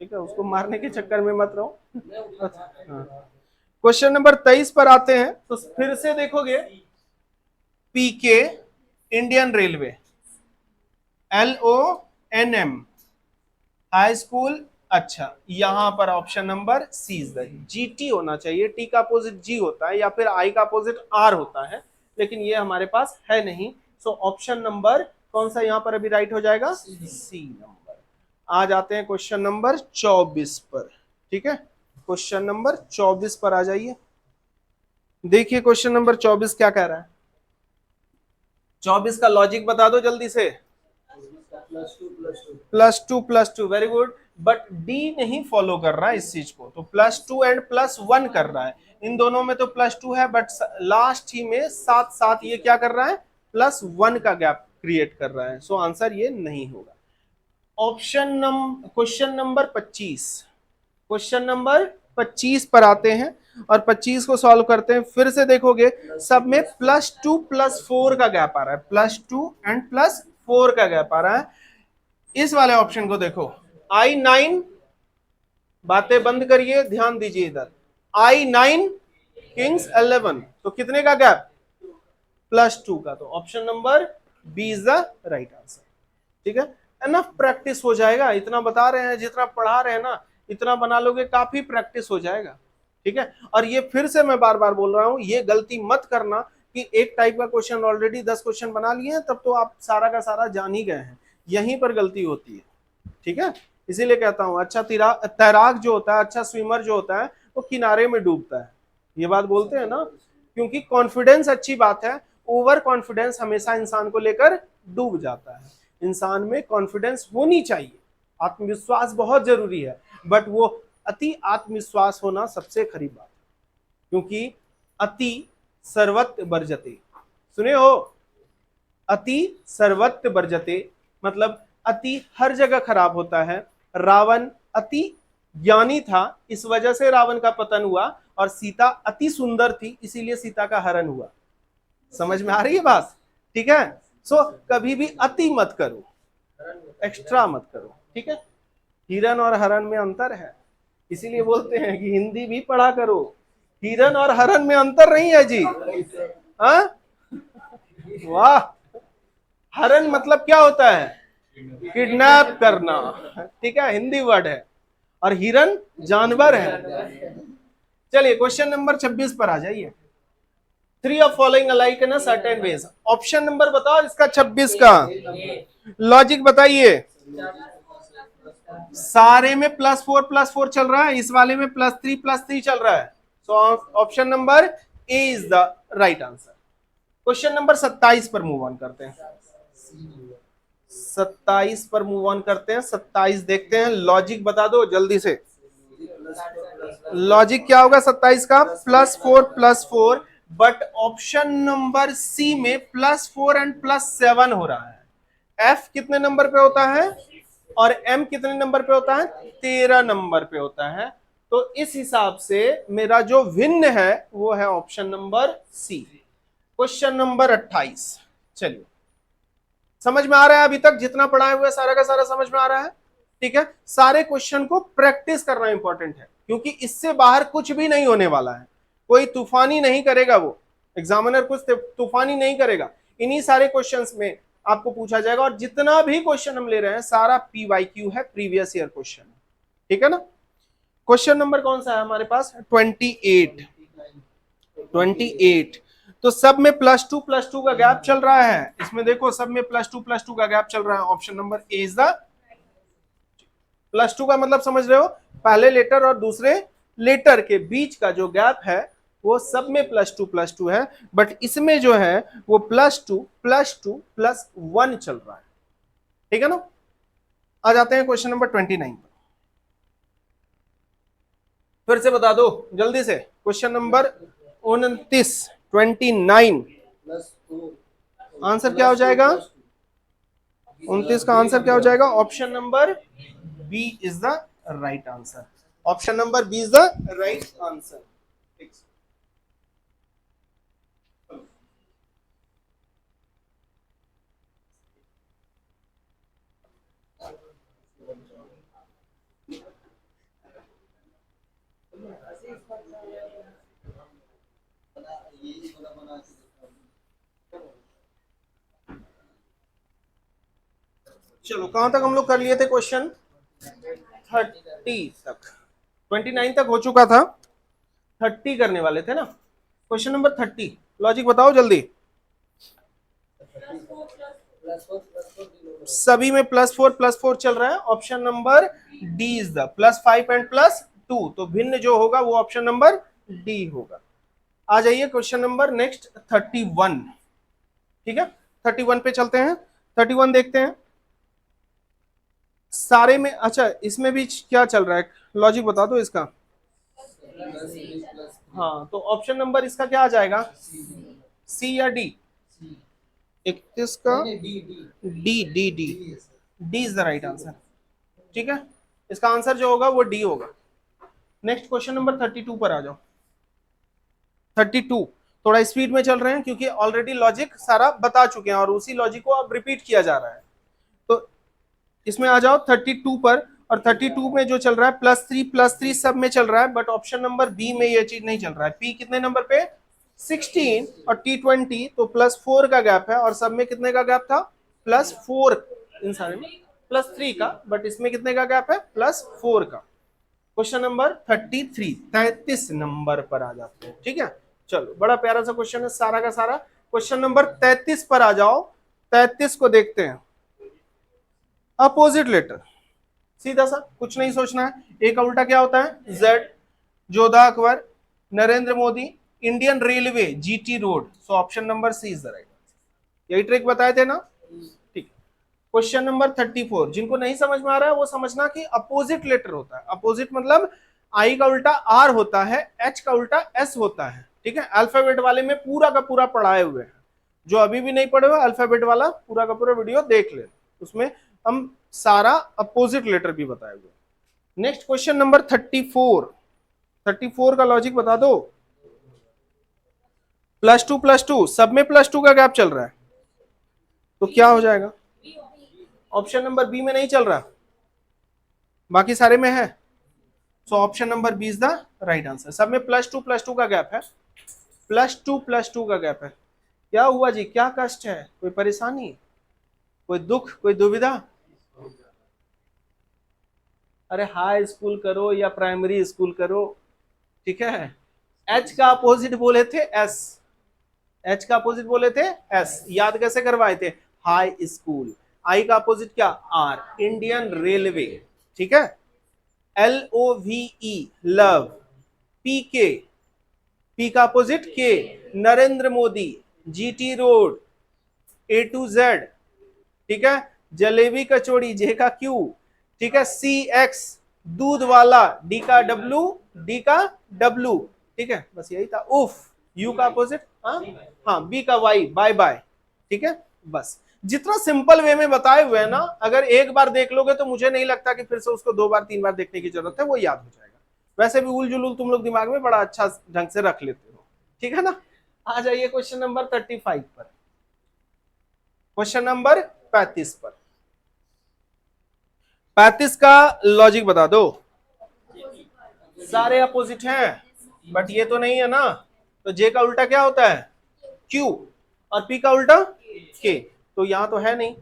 ठीक है, उसको मारने के चक्कर में मत रहो। क्वेश्चन नंबर 23 पर आते हैं। तो फिर से देखोगे, PK Indian railway, LONM high school. अच्छा, यहां पर option number C is the GT होना चाहिए। टी का अपोजिट जी होता है या फिर आई का अपोजिट आर होता है, लेकिन ये हमारे पास है नहीं। सो ऑप्शन नंबर कौन सा यहां पर अभी राइट हो जाएगा? सी नंबर। आ जाते हैं क्वेश्चन नंबर 24 पर, ठीक है। क्वेश्चन नंबर 24 पर आ जाइए। देखिए क्वेश्चन नंबर 24 क्या कह रहा है। 24 का लॉजिक बता दो जल्दी से। +2 वेरी गुड। बट डी नहीं फॉलो कर रहा है इस चीज को, तो +2 एंड +1 कर रहा है। इन दोनों में तो +2 है, बट लास्ट ही में साथ साथ ये क्या कर रहा है? +1 का गैप क्रिएट कर रहा है। सो आंसर ये नहीं होगा। Question number 25। क्वेश्चन नंबर 25 पर आते हैं और 25 को सॉल्व करते हैं। फिर से देखोगे, सब में +2 +4 का गैप आ रहा है। +2 एंड +4 का गैप आ रहा है। इस वाले ऑप्शन को देखो, I9, बातें बंद करिए, ध्यान दीजिए इधर। I9 किंग्स 11, तो कितने का गैप? +2 का। तो option number B is the right answer, ठीक है। एनफ प्रैक्टिस हो जाएगा, इतना बता रहे हैं, जितना पढ़ा रहे हैं ना, इतना बना लोगे, काफी प्रैक्टिस हो जाएगा, ठीक है। और ये फिर से मैं बार बार बोल रहा हूं, ये गलती मत करना कि एक टाइप का क्वेश्चन ऑलरेडी 10 क्वेश्चन बना लिए हैं, तब तो आप सारा का सारा जान ही गए हैं। यहीं पर गलती होती है, ठीक है। इसीलिए कहता हूं, अच्छा तैराक जो होता है, अच्छा स्विमर जो होता है, वो किनारे में डूबता है। ये बात बोलते हैं ना, क्योंकि कॉन्फिडेंस अच्छी बात है, ओवर कॉन्फिडेंस हमेशा इंसान को लेकर डूब जाता है। इंसान में कॉन्फिडेंस होनी चाहिए, आत्मविश्वास बहुत जरूरी है, बट वो अति आत्मविश्वास होना सबसे खराब बात है, क्योंकि अति सर्वत्र वर्जते। सुने हो? अति सर्वत्र वर्जते मतलब अति हर जगह खराब होता है। रावण अति ज्ञानी था, इस वजह से रावण का पतन हुआ, और सीता अति सुंदर थी, इसीलिए सीता का हरण हुआ। समझ में आ रही है बात? ठीक है। सो कभी भी अति मत करो, एक्स्ट्रा मत करो, ठीक है। हिरन और हरण में अंतर है, इसीलिए बोलते हैं कि हिंदी भी पढ़ा करो। हिरन और हरण में अंतर नहीं है जी। हाँ, वाह। हरण मतलब क्या होता है? किडनैप करना, ठीक है, हिंदी वर्ड है। और हिरन जानवर है। चलिए क्वेश्चन नंबर 26 पर आ जाइए। 3 of following alike in a certain veg. Option number बताओ इसका 26 का लॉजिक बताइए। सारे में प्लस फोर चल रहा है, इस वाले में प्लस थ्री चल रहा है। So option number A is the right answer. Question number 27 पर मूव ऑन करते हैं। 27 पर मूव ऑन करते हैं। 27 देखते हैं, लॉजिक बता दो जल्दी से। लॉजिक क्या होगा 27 का? Plus four, but option number C में +4 एंड +7 हो रहा है। एफ कितने नंबर पे होता है और एम कितने नंबर पे होता है? 13 नंबर पे होता है। तो इस हिसाब से मेरा जो भिन्न है वो है option number C. Question number 28, चलिए समझ में आ रहा है अभी तक जितना पढ़ाए हुए सारा का सारा समझ में आ रहा है? ठीक है, सारे क्वेश्चन को प्रैक्टिस करना इंपॉर्टेंट है, क्योंकि इससे बाहर कुछ भी नहीं होने वाला है। कोई तूफानी नहीं करेगा, वो एग्जामिनर कुछ तूफानी नहीं करेगा। इन्हीं सारे क्वेश्चंस में आपको पूछा जाएगा, और जितना भी क्वेश्चन हम ले रहे हैं सारा पीवाईक्यू है, प्रीवियस ईयर क्वेश्चन। ठीक है ना? क्वेश्चन नंबर कौन सा है हमारे पास? 28। 28 तो सब में +2 का गैप चल रहा है। इसमें देखो सब में +2 का गैप चल रहा है। Option number A is the +2 का मतलब समझ रहे हो? पहले लेटर और दूसरे लेटर के बीच का जो गैप है वो सब में +2 है, बट इसमें जो है वो +2 +1 चल रहा है। ठीक है ना? आ जाते हैं क्वेश्चन नंबर 29 पर। फिर से बता दो जल्दी से। क्वेश्चन नंबर 29 आंसर क्या हो जाएगा? 29 का आंसर क्या हो जाएगा? Option number B is the right answer. Option number B is the right answer. चलो कहां तक हम लोग कर लिए थे क्वेश्चन? 30 तक। 29 तक हो चुका था, 30 करने वाले थे ना। क्वेश्चन नंबर 30, लॉजिक बताओ जल्दी। सभी में +4 चल रहा है। Option number D is the +5 and +2, तो भिन्न जो होगा वो ऑप्शन नंबर डी होगा। आ जाइए क्वेश्चन नंबर नेक्स्ट 31। ठीक है, 31 पे चलते हैं। 31 देखते हैं। सारे में अच्छा, इसमें भी क्या चल रहा है? लॉजिक बता दो इसका। हाँ, तो ऑप्शन नंबर इसका क्या आ जाएगा? सी या डी? 31 का D D D D is the right answer. ठीक है, इसका आंसर जो होगा वो डी होगा। नेक्स्ट क्वेश्चन नंबर 32 पर आ जाओ। 32 थोड़ा स्पीड में चल रहे हैं क्योंकि ऑलरेडी लॉजिक सारा बता चुके हैं और उसी लॉजिक को अब रिपीट किया जा रहा है। तो इसमें आ जाओ 32 पर, और 32 में जो चल रहा है +3 सब में चल रहा है, बट ऑप्शन नंबर बी में ये चीज नहीं चल रहा है। पी कितने नंबर पे? 16 और T20, तो +4 का गैप है, और सब में कितने का गैप था? +4। इन सारे में +3 का, बट इसमें कितने का गैप है? +4 का। क्वेश्चन नंबर 33 नंबर पर आ जाते हैं। ठीक है, चलो बड़ा प्यारा सा क्वेश्चन है सारा का सारा। क्वेश्चन नंबर 33 पर आ जाओ। 33 को देखते हैं। अपोजिट लेटर, सीधा सा, कुछ नहीं सोचना है। ए का उल्टा क्या होता है? Z. Jodha Akbar, Narendra Modi, Indian railway, GT road. So option number C is the right answer. यही ट्रिक बताए थे ना? ठीक। क्वेश्चन नंबर 34, जिनको नहीं समझ में आ रहा है वो समझना कि अपोजिट लेटर होता है। अपोजिट मतलब आई का उल्टा आर होता है, एच का उल्टा एस होता है। ठीक है, अल्फाबेट वाले में पूरा का पूरा पढ़ाए हुए हैं। जो अभी भी नहीं पढ़े हुए अल्फाबेट वाला पूरा का पूरा वीडियो देख ले, उसमें हम सारा अपोजिट लेटर भी बताए हुए। नेक्स्ट क्वेश्चन नंबर 34 का लॉजिक बता दो। +2 सब में +2 का गैप चल रहा है, तो क्या हो जाएगा? ऑप्शन नंबर बी में नहीं चल रहा, बाकी सारे में है। So option number B is the right answer. सब में +2 का गैप है। +2 का गैप है। क्या हुआ जी? क्या कष्ट है? कोई परेशानी, कोई दुख, कोई दुविधा? अरे हाई स्कूल करो या प्राइमरी स्कूल करो। ठीक है, एच का अपोजिट बोले थे एस। एच का अपोजिट बोले थे एस। याद कैसे करवाए थे? High school. आई का अपोजिट क्या? R, Indian railway. ठीक है, LOVE लव, PK, P का opposite K, Narendra Modi, GT road, A to Z, ठीक है, जलेबी कचौड़ी, J का Q, ठीक है, CX दूध वाला, D का W, D का W, ठीक है, बस यही था। उफ, U का अपोजिट, हाँ, B का Y, बाय बाय, ठीक है। बस जितना सिंपल वे में बताए हुए हैं ना, अगर एक बार देख लोगे तो मुझे नहीं लगता कि फिर से उसको 2 बार 3 बार देखने की जरूरत है, वो याद हो जाएगा। वैसे भी उल जुलूल तुम लोग दिमाग में बड़ा अच्छा ढंग से रख लेते हो, ठीक है ना। आ जाइए क्वेश्चन नंबर 35 पर, क्वेश्चन नंबर 35 पर। 35 का लॉजिक बता दो। सारे अपोजिट हैं, बट ये तो नहीं है ना, तो J का उल्टा क्या होता है, Q, और P का उल्टा K, तो यहां तो है नहीं।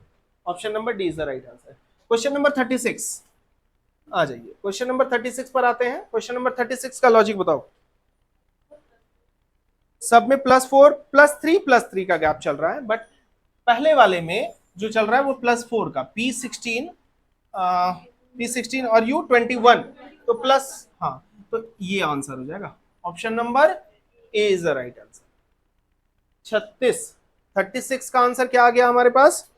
Option number D is the right answer. Question number 36 आ जाइए, क्वेश्चन नंबर 36 पर आते हैं। क्वेश्चन नंबर 36 का लॉजिक बताओ। सब में +4 +3 +3 का गैप चल रहा है, बट पहले वाले में जो चल रहा है वो +4 का, P16 और U21, तो प्लस, हाँ, तो ये आंसर हो जाएगा। Option number A is the right answer. 36 का आंसर क्या आ गया हमारे पास,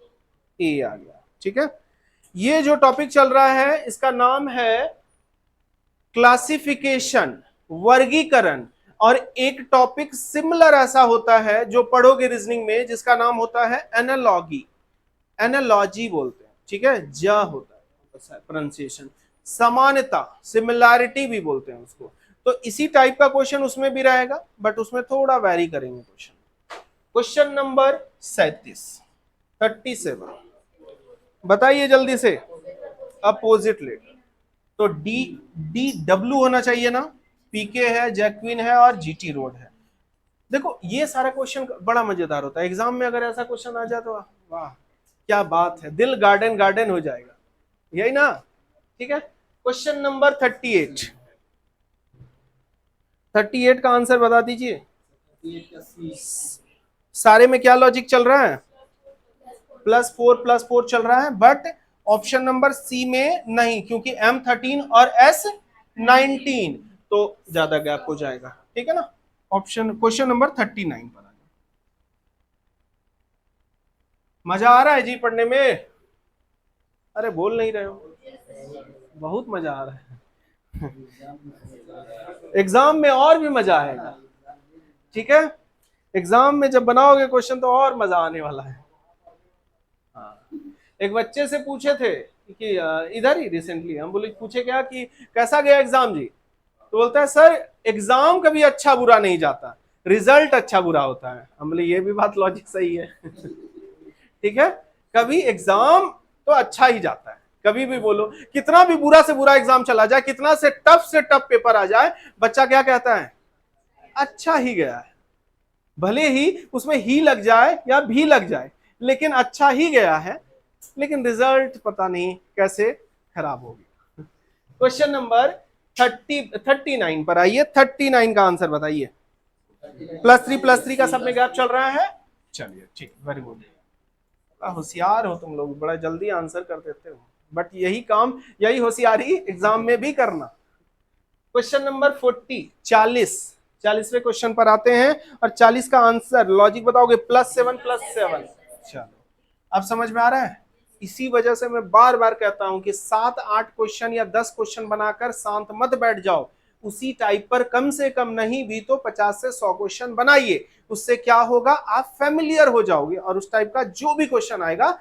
ए आ गया, ठीक है। ये जो टॉपिक चल रहा है इसका नाम है क्लासिफिकेशन, वर्गीकरण, और एक टॉपिक सिमिलर ऐसा होता है जो पढ़ोगे रीजनिंग में, जिसका नाम होता है एनालॉजी, एनालॉजी बोलते हैं, ठीक है, ज होता है प्रोनाउंसिएशन, समानता, सिमिलैरिटी भी बोलते हैं उसको। तो इसी टाइप का क्वेश्चन उसमें भी रहेगा, बट उसमें थोड़ा वैरी करेंगे क्वेश्चन। क्वेश्चन नंबर 37 बताइए जल्दी से, अपोजिट लेटर, तो डी डब्ल्यू होना चाहिए ना, पीके है, जैक्विन है और जीटी रोड है। देखो ये सारा क्वेश्चन बड़ा मजेदार होता है एग्जाम में, अगर ऐसा क्वेश्चन आ जाए तो वाह क्या बात है, दिल गार्डन गार्डन हो जाएगा, यही ना, ठीक है। क्वेश्चन नंबर 38 का आंसर बता दीजिए। सारे में क्या लॉजिक चल रहा है, +4 चल रहा है, बट ऑप्शन नंबर सी में नहीं, क्योंकि M13 और S19, तो ज्यादा गैप हो जाएगा, ठीक है ना। ऑप्शन क्वेश्चन नंबर 39 पर आ जाए। मजा आ रहा है जी पढ़ने में, अरे बोल नहीं रहे हो, बहुत मजा आ रहा है। एग्जाम में और भी मजा आएगा, ठीक है। एग्जाम में जब बनाओगे क्वेश्चन तो और मजा आने वाला है। एक बच्चे से पूछे थे कि इधर ही रिसेंटली हम बोले, पूछे क्या कि कैसा गया एग्जाम जी, तो बोलता है सर एग्जाम कभी अच्छा बुरा नहीं जाता, रिजल्ट अच्छा बुरा होता है। हम बोले ये भी बात लॉजिक सही है ठीक है, कभी एग्जाम तो अच्छा ही जाता है, कभी भी बोलो, कितना भी बुरा से बुरा एग्जाम चला जाए, कितना से टफ पेपर आ जाए, बच्चा क्या कहता है, अच्छा ही गया है, भले ही उसमें ही लग जाए या भी लग जाए, लेकिन अच्छा ही गया है, लेकिन रिजल्ट पता नहीं कैसे खराब हो गया। क्वेश्चन नंबर 39 पर आइए, 39 का आंसर बताइए। +3 का सब में गैप चल रहा है, चलिए ठीक, वेरी गुड, होशियार हो तुम लोग, बड़ा जल्दी आंसर कर देते हो, बट यही काम, यही होशियारी एग्जाम में भी करना। क्वेश्चन नंबर 40वें क्वेश्चन पर आते हैं, और 40 का आंसर लॉजिक बताओगे, +7 +7। चलो अब समझ में आ रहा है। इसी वजह से मैं बार बार कहता हूं कि 7-8 क्वेश्चन या 10 क्वेश्चन बनाकर शांत मत बैठ जाओ, उसी टाइप पर कम से कम नहीं भी तो 50 से 100 क्वेश्चन बनाइए। उससे क्या होगा, आप फेमिलियर हो जाओगे, और उस टाइप का जो भी क्वेश्चन आएगा,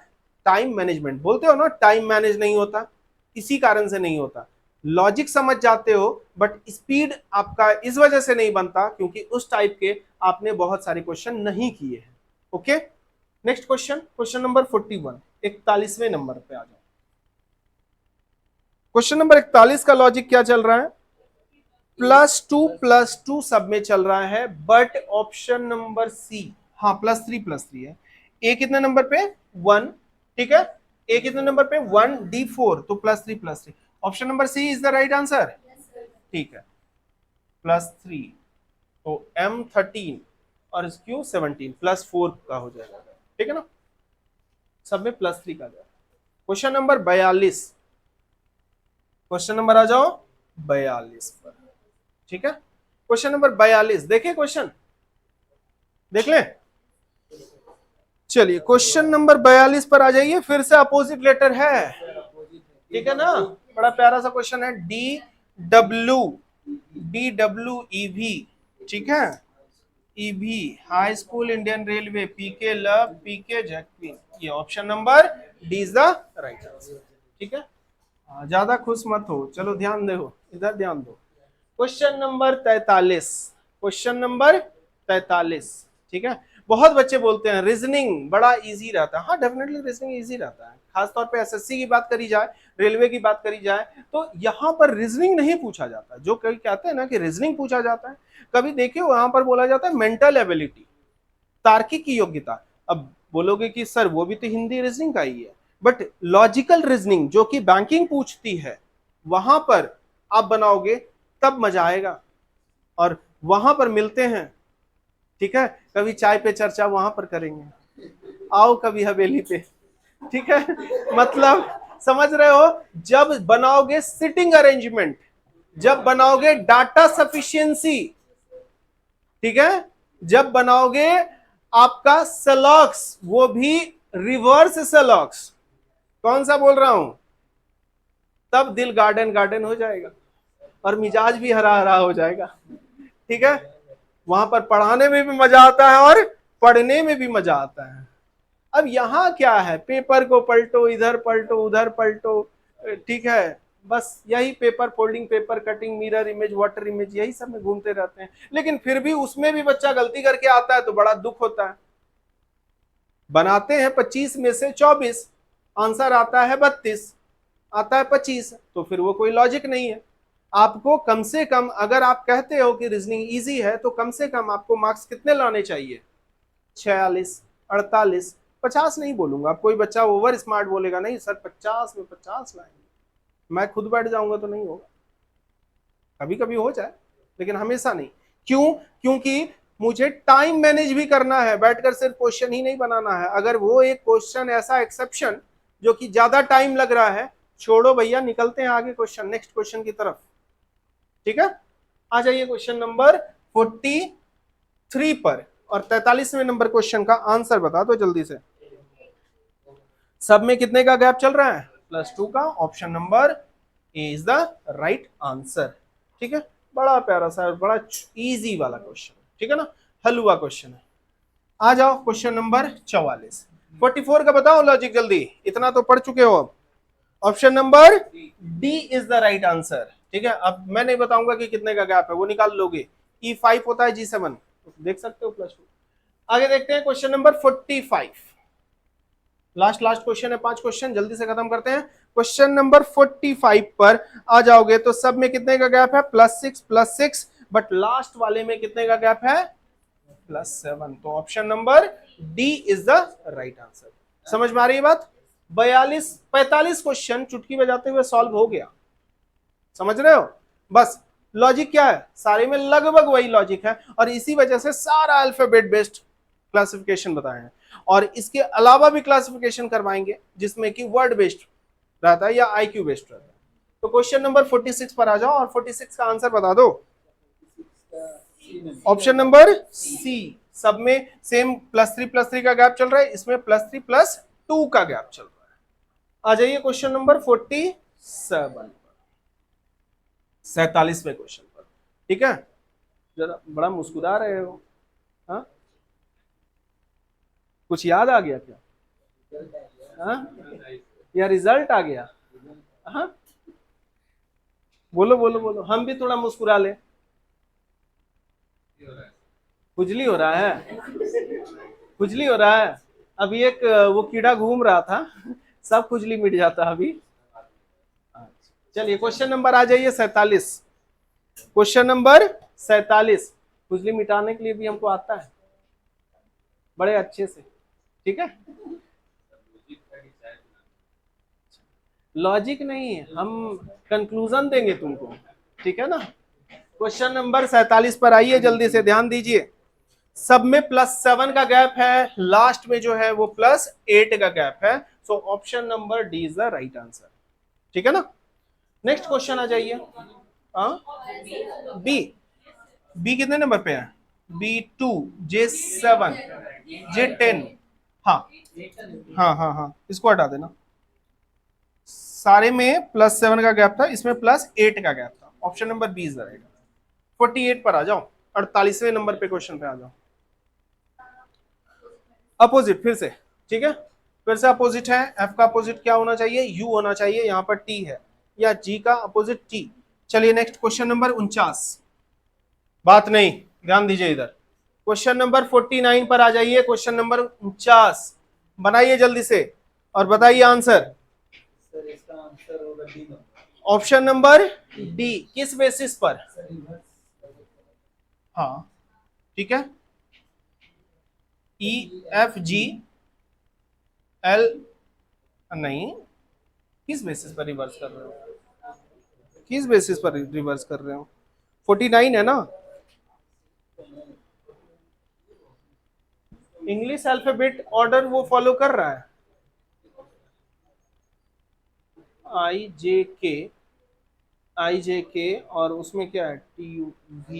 टाइम मैनेजमेंट बोलते हो ना, टाइम मैनेज नहीं होता, इसी कारण से नहीं होता। लॉजिक समझ जाते हो, बट स्पीड आपका इस वजह से नहीं बनता क्योंकि उस टाइप के आपने बहुत सारे क्वेश्चन नहीं किए हैं। Okay, next question, question number 41, 41वें नंबर पे आ जाओ। क्वेश्चन नंबर 41 का लॉजिक क्या चल रहा है, +2 सब में चल रहा है, बट ऑप्शन नंबर सी, हाँ +3 है। ए कितने नंबर पे, 1, ठीक है, ए कितने नंबर पे 1, D4, तो +3 option number C is the right answer, ठीक है। +3 तो M13 और Q17 +4 का हो जाएगा, ठीक है ना, सब में +3 का जाएगा। क्वेश्चन नंबर 42, क्वेश्चन नंबर आ जाओ 42 पर। ठीक है, क्वेश्चन नंबर 42 देखिए, क्वेश्चन देख ले। चलिए क्वेश्चन नंबर 42 पर आ जाइए, फिर से अपोजिट लेटर है, ठीक है ना। बड़ा प्यारा सा क्वेश्चन है, DWEV, ठीक है। EV high school Indian railway, PK love, PK जैकविन, ये option number D is the right answer. ठीक है, ज्यादा खुश मत हो, चलो ध्यान दो, इधर ध्यान दो। क्वेश्चन नंबर 43, क्वेश्चन नंबर 43, ठीक है। बहुत बच्चे बोलते हैं रीजनिंग बड़ा इजी रहता है। हाँ डेफिनेटली रीजनिंग इजी रहता है, खासतौर पे एसएससी की बात करी जाए, रेलवे की बात करी जाए, तो यहाँ पर रीजनिंग नहीं पूछा जाता। जो कभी कहते हैं ना कि रीजनिंग पूछा जाता है, कभी देखिए वहां पर बोला जाता है मेंटल एबिलिटी, तार्किक की योग्यता। अब बोलोगे कि सर वो भी तो हिंदी रीजनिंग का ही है, बट लॉजिकल रीजनिंग जो कि बैंकिंग पूछती है, वहां पर आप बनाओगे तब मजा आएगा, और वहां पर मिलते हैं। ठीक है, कभी चाय पे चर्चा वहां पर करेंगे, आओ कभी हवेली पे, ठीक है। मतलब समझ रहे हो, जब बनाओगे सिटिंग अरेंजमेंट, जब बनाओगे डाटा सफिशिएंसी, ठीक है, जब बनाओगे आपका सेलॉक्स, वो भी रिवर्स सेलॉक्स, कौन सा बोल रहा हूं, तब दिल गार्डन गार्डन हो जाएगा और मिजाज भी हरा हरा हो जाएगा। ठीक है, वहां पर पढ़ाने में भी मजा आता है और पढ़ने में भी मजा आता है। अब यहां क्या है, पेपर को पलटो, इधर पलटो उधर पलटो, ठीक है, बस यही paper folding, paper cutting, mirror image, water image, यही सब में घूमते रहते हैं। लेकिन फिर भी उसमें भी बच्चा गलती करके आता है तो बड़ा दुख होता है। बनाते हैं 25 में से 24, आंसर आता है 32, आता है 25, तो फिर वो कोई लॉजिक नहीं है। आपको कम से कम, अगर आप कहते हो कि रीजनिंग इजी है, तो कम से कम आपको मार्क्स कितने लाने चाहिए, 46, 48, 50 नहीं बोलूंगा। अब कोई बच्चा ओवर स्मार्ट बोलेगा नहीं सर 50 में 50 लाएंगे, मैं खुद बैठ जाऊंगा तो नहीं होगा। कभी कभी हो जाए, लेकिन हमेशा नहीं। क्यों? क्योंकि मुझे टाइम मैनेज भी करना है, बैठकर सिर्फ क्वेश्चन ही नहीं बनाना है। अगर वो एक क्वेश्चन ऐसा एक्सेप्शन जो कि ज्यादा टाइम लग रहा है, छोड़ो भैया, निकलते हैं आगे क्वेश्चन, नेक्स्ट क्वेश्चन की तरफ। ठीक है, आ जाइए क्वेश्चन नंबर 43 पर, और 43वें नंबर क्वेश्चन का आंसर बता दो जल्दी से। सब में कितने का गैप चल रहा है, +2 का। Option number A is the right answer. ठीक है, बड़ा प्यारा सा, बड़ा इजी वाला क्वेश्चन, ठीक है ना, हलवा क्वेश्चन है। आ जाओ क्वेश्चन नंबर 44, 44 का बताओ लॉजिक जल्दी, इतना तो पढ़ चुके हो अब। Option number D is the right answer. ठीक है, अब मैं नहीं बताऊंगा कि कितने का गैप है, वो निकाल लोगे। E5 होता है G7, तो देख सकते हो +2। आगे देखते हैं क्वेश्चन नंबर 45, लास्ट क्वेश्चन है, 5 क्वेश्चन जल्दी से खत्म करते हैं। क्वेश्चन नंबर 45 पर आ जाओगे तो सब में कितने का गैप है, +6, बट लास्ट वाले में कितने का गैप है, +7। तो option number D is the right answer. समझ में आ रही है बात? 45 क्वेश्चन चुटकी बजाते हुए सॉल्व हो गया, समझ रहे हो। बस लॉजिक क्या है, सारे में लगभग वही लॉजिक है, और इसी वजह से सारा अल्फाबेट बेस्ड क्लासिफिकेशन बताए हैं, और इसके अलावा भी क्लासिफिकेशन करवाएंगे जिसमें कि वर्ड बेस्ड रहता है या आईक्यू बेस्ड रहता है। तो क्वेश्चन नंबर 46 पर आ जाओ और 46 का आंसर बता दो। ऑप्शन नंबर सी, सब में सेम +3 का गैप चल रहा है, इसमें +3+2 का गैप चल रहा है। आ जाइए क्वेश्चन नंबर 47, 47वें क्वेश्चन पर। ठीक है, जरा बड़ा मुस्कुरा रहे हो, हाँ, कुछ याद आ गया क्या, हाँ, या रिजल्ट आ गया, हाँ, बोलो बोलो बोलो, हम भी थोड़ा मुस्कुरा ले। खुजली हो रहा है, खुजली हो रहा है। अभी एक वो कीड़ा घूम रहा था, सब खुजली मिट जाता अभी। चलिए क्वेश्चन नंबर आ जाइए 47, क्वेश्चन नंबर 47। खुजली मिटाने के लिए भी हमको आता है बड़े अच्छे से, ठीक है। लॉजिक नहीं है, हम कंक्लूजन देंगे तुमको, ठीक है ना। क्वेश्चन नंबर 47 पर आइए, जल्दी से ध्यान दीजिए। सब में +7 का गैप है, लास्ट में जो है वो +8 का गैप है। So option number D is the right answer, ठीक है ना। नेक्स्ट क्वेश्चन आ जाइए। हाँ, बी, बी कितने नंबर पे है? B2, J7, J10। हाँ हाँ हाँ हाँ, इसको हटा देना। सारे में +7 का गैप था, इसमें +8 का गैप था। ऑप्शन नंबर बी रहेगा। 48 पर आ जाओ, 48वें नंबर पे क्वेश्चन पे आ जाओ। अपोजिट फिर से, ठीक है, फिर से अपोजिट है। एफ का अपोजिट क्या होना चाहिए? यू होना चाहिए। यहाँ पर टी है, या जी का अपोजिट टी। चलिए नेक्स्ट क्वेश्चन नंबर 49। बात नहीं, ध्यान दीजिए इधर। क्वेश्चन नंबर 49 पर आ जाइए। क्वेश्चन नंबर 49 बनाइए जल्दी से और बताइए आंसर। सर इसका आंसर होगा डी। Option number D. किस बेसिस पर? हाँ ठीक है, EFGL नहीं, किस बेसिस पर रिवर्स कर रहे हो? किस बेसिस पर रिवर्स कर रहे हो? 49 है ना? इंग्लिश अल्फाबेट ऑर्डर वो फॉलो कर रहा है। I J K और उसमें क्या है? TUV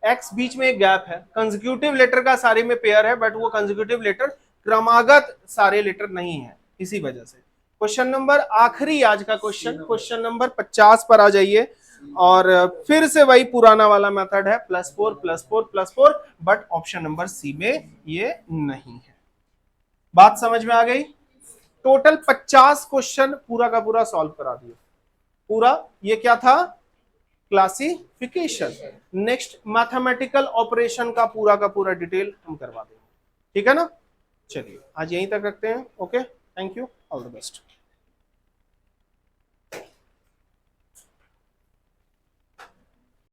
एक्स बीच में एक गैप है। कंसेक्यूटिव लेटर का सारे में पेयर है, बट वो कंसेक्यूटिव लेटर क्रमागत सारे लेटर नहीं है, इसी वजह से। क्वेश्चन नंबर आखिरी आज का क्वेश्चन नंबर 50 पर आ जाइए। और फिर से वही पुराना वाला मेथड है, +4 +4 +4, बट ऑप्शन नंबर सी में ये नहीं है। बात समझ में आ गई? टोटल 50 क्वेश्चन पूरा का पूरा सॉल्व करा दिया। पूरा ये क्या था? क्लासिफिकेशन। नेक्स्ट मैथमेटिकल ऑपरेशन का पूरा डिटेल हम करवा देंगे, ठीक है ना? चलिए आज यहीं तक रखते हैं। Okay, thank you, all the best.